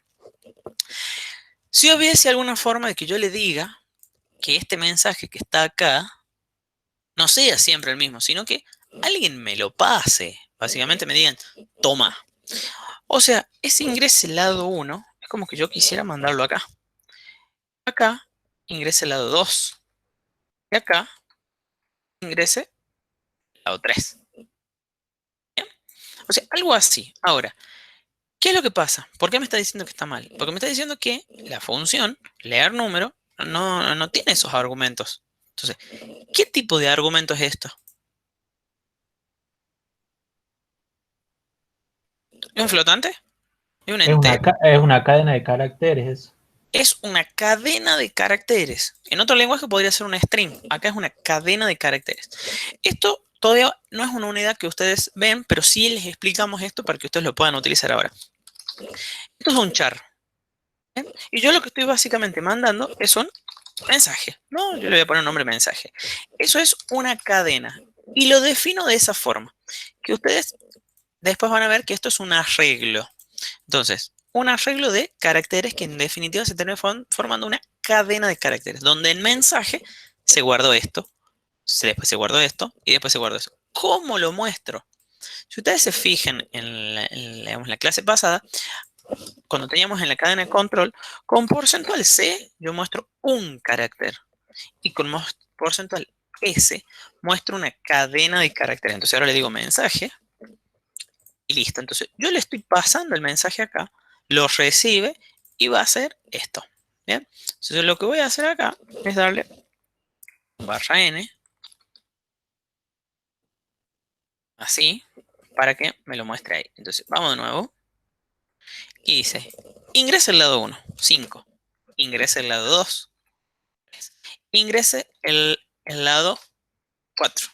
Si hubiese alguna forma de que yo le diga que este mensaje que está acá no sea siempre el mismo, sino que alguien me lo pase. Básicamente me digan, toma. O sea, ese ingrese el lado 1 es como que yo quisiera mandarlo acá. Acá ingrese el lado 2. Y acá ingrese el lado 3. ¿Bien? O sea, algo así. Ahora, ¿qué es lo que pasa? ¿Por qué me está diciendo que está mal? Porque me está diciendo que la función leer número no tiene esos argumentos. Entonces, ¿qué tipo de argumento es esto? ¿Es un flotante? ¿Es un entero? Es una cadena de caracteres. Es una cadena de caracteres. En otro lenguaje podría ser una string. Acá es una cadena de caracteres. Esto todavía no es una unidad que ustedes ven, pero sí les explicamos esto para que ustedes lo puedan utilizar ahora. Esto es un char. ¿Bien? Y yo lo que estoy básicamente mandando es un mensaje. No, yo le voy a poner un nombre mensaje. Eso es una cadena. Y lo defino de esa forma. Que ustedes después van a ver que esto es un arreglo. Entonces, un arreglo de caracteres que en definitiva se termina formando una cadena de caracteres, donde en mensaje se guardó esto, después se guardó esto y después se guardó eso. ¿Cómo lo muestro? Si ustedes se fijan en la clase pasada, cuando teníamos en la cadena de control, con porcentual C yo muestro un carácter y con porcentual S muestro una cadena de caracteres. Entonces ahora le digo mensaje y listo. Entonces yo le estoy pasando el mensaje acá, lo recibe y va a hacer esto. ¿Bien? Entonces lo que voy a hacer acá es darle barra N, así, para que me lo muestre ahí. Entonces vamos de nuevo y dice, ingrese el lado 1, 5, ingrese el lado 2, 3, ingrese el lado 4.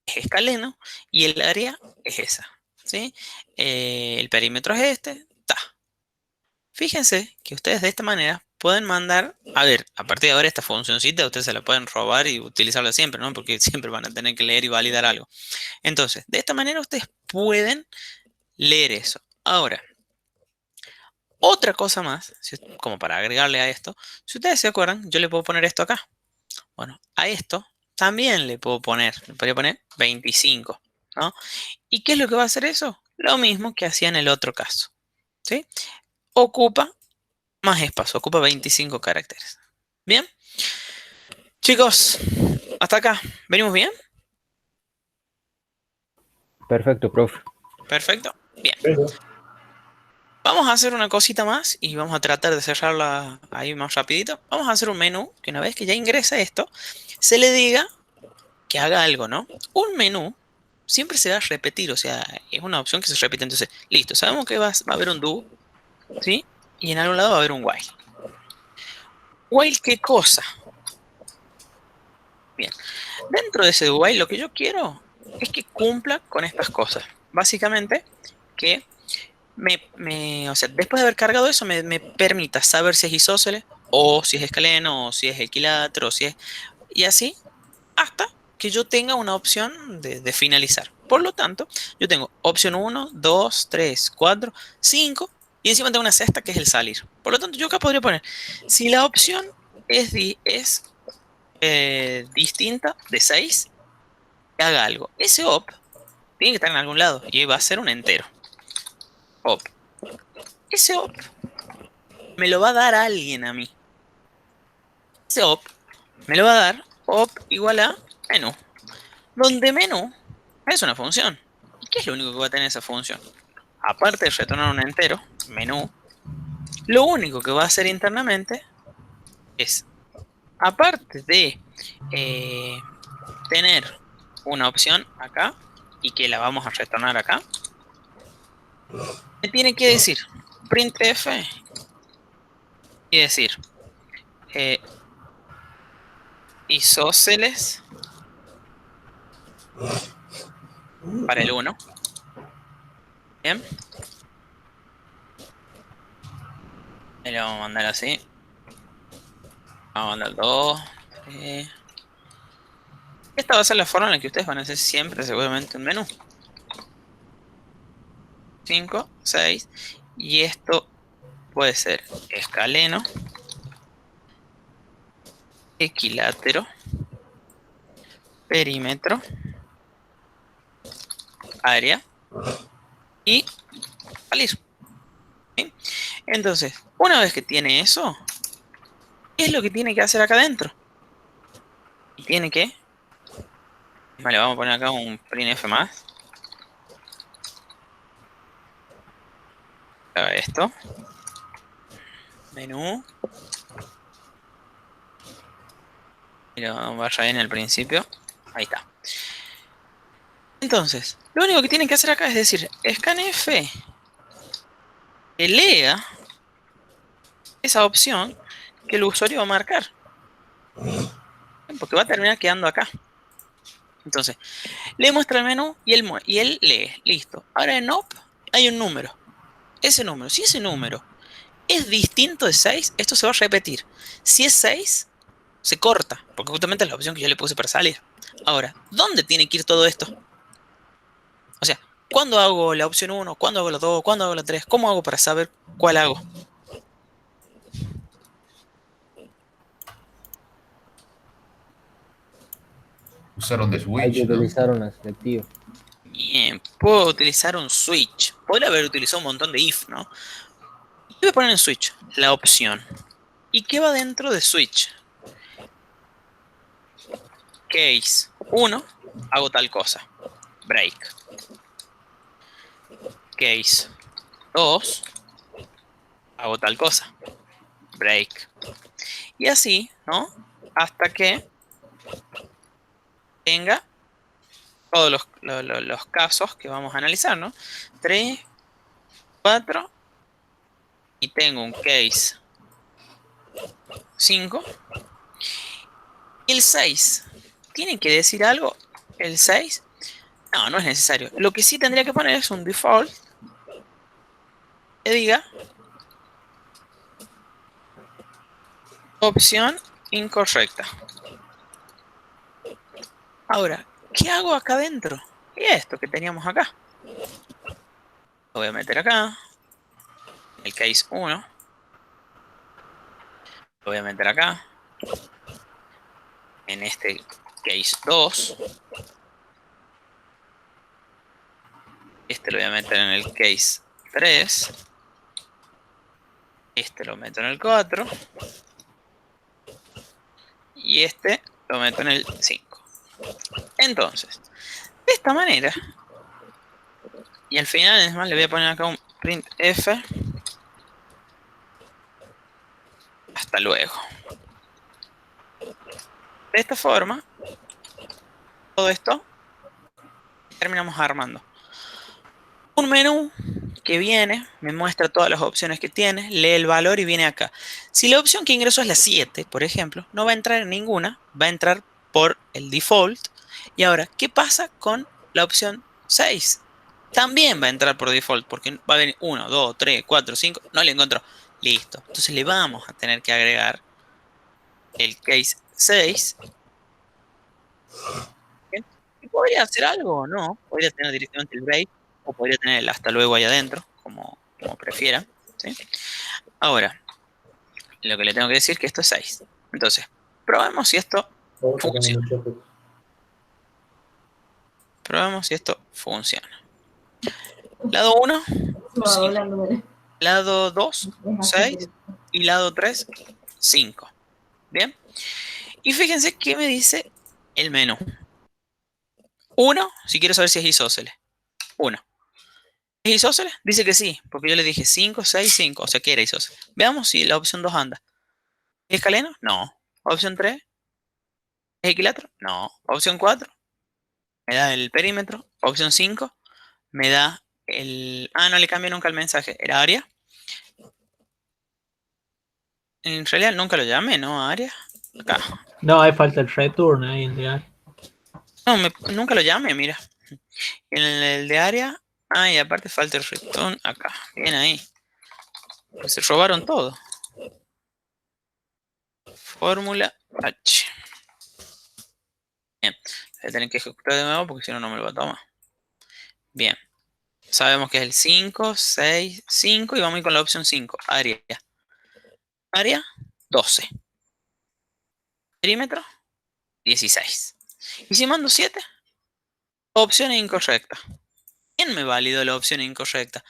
Es escaleno y el área es esa, ¿sí? El perímetro es este, ta. Fíjense que ustedes de esta manera pueden mandar, a ver, a partir de ahora esta funcioncita ustedes se la pueden robar y utilizarla siempre, ¿no? Porque siempre van a tener que leer y validar algo. Entonces, de esta manera ustedes pueden leer eso. Ahora, otra cosa más, como para agregarle a esto, si ustedes se acuerdan, yo le puedo poner esto acá. Bueno, a esto también le podría poner 25, ¿no? ¿Y qué es lo que va a hacer eso? Lo mismo que hacía en el otro caso, ¿sí? Ocupa más espacio, ocupa 25 caracteres. ¿Bien? Chicos, hasta acá. ¿Venimos bien? Perfecto, profe. Perfecto. Bien. Vamos a hacer una cosita más y vamos a tratar de cerrarla ahí más rapidito. Vamos a hacer un menú que una vez que ya ingresa esto, se le diga que haga algo, ¿no? Un menú siempre se va a repetir, o sea, es una opción que se repite. Entonces, listo, sabemos que va a haber un do, ¿sí? Y en algún lado va a haber un while. ¿While qué cosa? Bien, dentro de ese while lo que yo quiero es que cumpla con estas cosas. Básicamente, que o sea, después de haber cargado eso, me permita saber si es isósceles, o si es escaleno, o si es equilátero, o si es... Y así, hasta que yo tenga una opción de finalizar. Por lo tanto, yo tengo opción 1, 2, 3, 4, 5, Y encima tengo una cesta que es el salir. Por lo tanto, yo acá podría poner, si la opción es distinta de 6, que haga algo. Ese op tiene que estar en algún lado y va a ser un entero. Op. Ese op me lo va a dar alguien a mí. Ese op me lo va a dar op igual a menú. Donde menú es una función. ¿Y qué es lo único que va a tener esa función? Aparte de retornar un entero, menú, lo único que va a hacer internamente es, aparte de tener una opción acá y que la vamos a retornar acá, me tiene que decir printf y decir isósceles para el 1. Bien. Y le vamos a mandar así. Vamos a mandar 2, 3. Esta va a ser la forma en la que ustedes van a hacer siempre seguramente un menú. 5, 6. Y esto puede ser escaleno, equilátero, perímetro, área y salir. ¿Sí? Entonces, una vez que tiene eso, ¿qué es lo que tiene que hacer acá adentro? Y tiene que... Vale, vamos a poner acá un printf más. Haga esto. Menú. Y lo vamos a ir en el principio. Ahí está. Entonces, lo único que tienen que hacer acá es decir, scanf que lea esa opción que el usuario va a marcar. Porque va a terminar quedando acá. Entonces, le muestra el menú y él lee. Listo. Ahora en op hay un número. Ese número, si ese número es distinto de 6, esto se va a repetir. Si es 6, se corta. Porque justamente es la opción que yo le puse para salir. Ahora, ¿dónde tiene que ir todo esto? O sea, ¿cuándo hago la opción 1? ¿Cuándo hago la 2? ¿Cuándo hago la 3? ¿Cómo hago para saber cuál hago? Usaron de Hay switch, que ¿no? utilizar una selectiva. Bien, puedo utilizar un switch. Podría haber utilizado un montón de if, ¿no? Voy a poner en switch la opción. ¿Y qué va dentro de switch? Case 1, hago tal cosa. Break. Case 2, hago tal cosa. Break. Y así, ¿no? Hasta que tenga todos los casos que vamos a analizar, ¿no? 3, 4, y tengo un case 5. Y el 6, ¿tiene que decir algo el 6? No, no es necesario. Lo que sí tendría que poner es un default que diga opción incorrecta. Ahora, ¿qué hago acá adentro? Y esto que teníamos acá. Lo voy a meter acá. El case 1. Lo voy a meter acá. En este case 2. Este lo voy a meter en el case 3. Este lo meto en el 4. Y este lo meto en el 5. Entonces, de esta manera, y al final es más le voy a poner acá un printf hasta luego. De esta forma, todo esto terminamos armando un menú que viene, me muestra todas las opciones que tiene, lee el valor y viene acá. Si la opción que ingreso es la 7, por ejemplo, no va a entrar en ninguna, va a entrar por el default. Y ahora, ¿qué pasa con la opción 6? También va a entrar por default, porque va a venir 1, 2, 3, 4, 5, no le encontró. Listo. Entonces le vamos a tener que agregar el case 6. ¿Y podría hacer algo o no? Podría tener directamente el break, o podría tener el hasta luego ahí adentro, como prefieran. ¿sí? Ahora, lo que le tengo que decir es que esto es 6. Entonces, probemos si esto funciona. Probemos si esto funciona. Lado 1, 5. Lado 2, 6. Y lado 3, 5. Bien. Y fíjense qué me dice el menú. 1, si quiero saber si es isósceles. 1. ¿Es isósceles? Dice que sí, porque yo le dije 5, 6, 5. O sea que era isósceles. Veamos si la opción 2 anda. ¿Es escaleno? No. Opción 3. ¿Es equilátero? No. Opción 4. Me da el perímetro. Opción 5. Me da el... Ah, no le cambié nunca el mensaje. ¿Era área? En realidad nunca lo llamé, ¿no? Área. Acá. No, ahí falta el return ahí en de No, nunca lo llamé, mira. En el de área. Ah, y aparte falta el return acá. Bien ahí. Pues se robaron todo. Fórmula H. Bien. Voy a tener que ejecutar de nuevo porque si no, no me lo va a tomar. Bien. Sabemos que es el 5, 6, 5 y vamos a ir con la opción 5. Área. Área, 12. Perímetro, 16. Y si mando 7, opción incorrecta. ¿Quién me validó la opción incorrecta?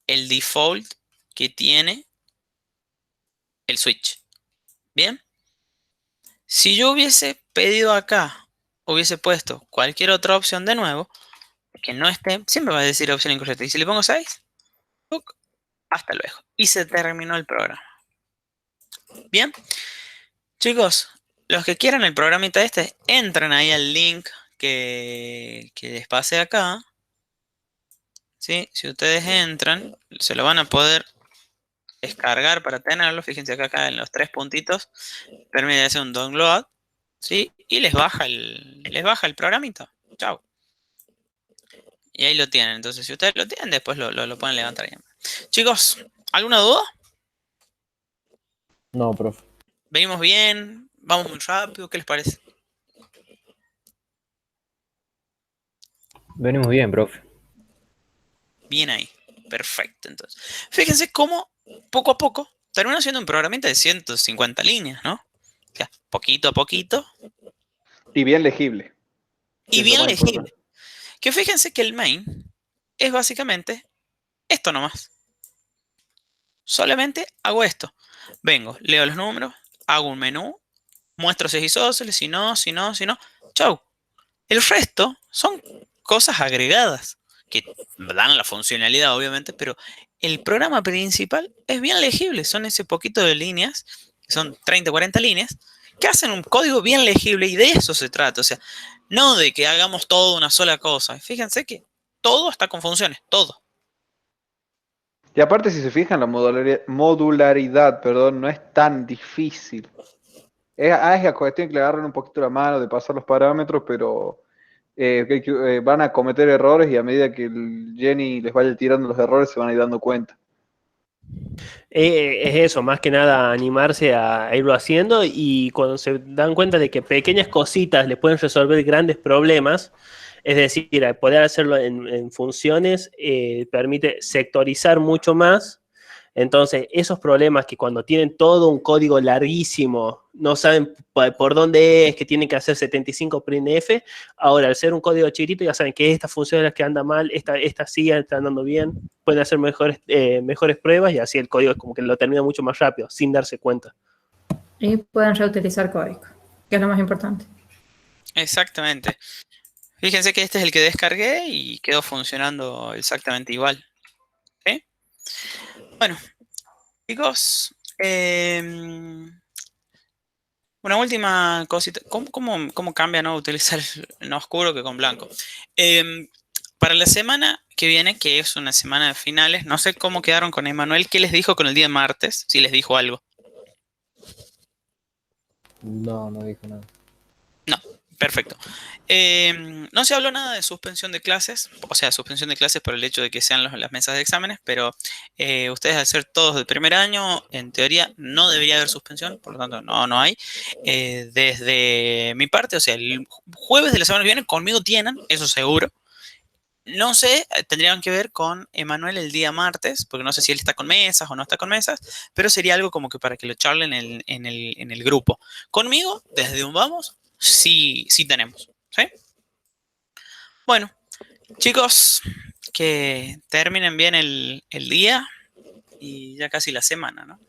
El default que tiene el switch. Bien. Si yo hubiese pedido acá, hubiese puesto cualquier otra opción de nuevo, que no esté, siempre va a decir opción incorrecta. Y si le pongo 6, hasta luego. Y se terminó el programa. Bien. Chicos, los que quieran el programita este, entren ahí al link que les pasé acá. ¿Sí? Si ustedes entran, se lo van a poder descargar para tenerlo. Fíjense acá en los 3 puntitos. Permite hacer un download. ¿Sí? Y les baja el programita. Chao. Y ahí lo tienen. Entonces, si ustedes lo tienen, después lo pueden levantar ahí. Chicos, ¿alguna duda? No, profe. ¿Venimos bien? ¿Vamos muy rápido? ¿Qué les parece? Venimos bien, profe. Bien ahí. Perfecto. Entonces, fíjense cómo poco a poco termina siendo un programita de 150 líneas, ¿no? O sea, poquito a poquito. Y bien legible. Y bien legible. Que fíjense que el main es básicamente esto nomás. Solamente hago esto. Vengo, leo los números, hago un menú, muestro si es isósceles, si no. Chau. El resto son cosas agregadas que dan la funcionalidad, obviamente, pero el programa principal es bien legible. Son ese poquito de líneas, son 30, 40 líneas, que hacen un código bien legible y de eso se trata. O sea, no de que hagamos todo una sola cosa. Fíjense que todo está con funciones, todo. Y aparte, si se fijan, la modularidad, no es tan difícil. Es la cuestión que le agarran un poquito la mano de pasar los parámetros, pero van a cometer errores y a medida que el Jenny les vaya tirando los errores se van a ir dando cuenta. Es eso, más que nada animarse a irlo haciendo y cuando se dan cuenta de que pequeñas cositas les pueden resolver grandes problemas, es decir, poder hacerlo en funciones permite sectorizar mucho más. Entonces, esos problemas que cuando tienen todo un código larguísimo, no saben por dónde es, que tienen que hacer 75 printf, ahora al ser un código chiquitito ya saben que estas funciones las que andan mal, esta sí está andando bien, pueden hacer mejores pruebas y así el código es como que lo termina mucho más rápido, sin darse cuenta. Y pueden reutilizar código, que es lo más importante. Exactamente. Fíjense que este es el que descargué y quedó funcionando exactamente igual. ¿Sí? Bueno, chicos, una última cosita. ¿Cómo cambia, no, utilizar en oscuro que con blanco? Para la semana que viene, que es una semana de finales, no sé cómo quedaron con Emanuel. ¿Qué les dijo con el día martes? Si les dijo algo. No dijo nada. No, perfecto. No se habló nada de suspensión de clases, o sea, suspensión de clases por el hecho de que sean las mesas de exámenes, pero ustedes al ser todos del primer año, en teoría no debería haber suspensión, por lo tanto no hay. Desde mi parte, o sea, el jueves de la semana que viene conmigo tienen, eso seguro. No sé, tendrían que ver con Emanuel el día martes, porque no sé si él está con mesas o no está con mesas, pero sería algo como que para que lo charlen en el grupo. Conmigo, desde un vamos, sí tenemos. ¿Sí? Bueno, chicos, que terminen bien el día y ya casi la semana, ¿no?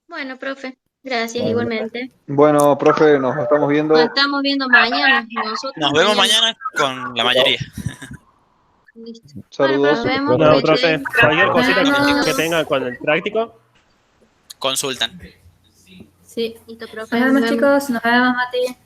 Bueno, profe, gracias igualmente. Bueno, profe, nos estamos viendo. Nos estamos viendo mañana. Nos vemos mañana con la mayoría. Listo. Saludos. Bueno, nos vemos. No, profe, cualquier cosita que tenga con el práctico. Consultan. Sí. Listo, profe. Nos vemos, chicos. Nos vemos, Mati.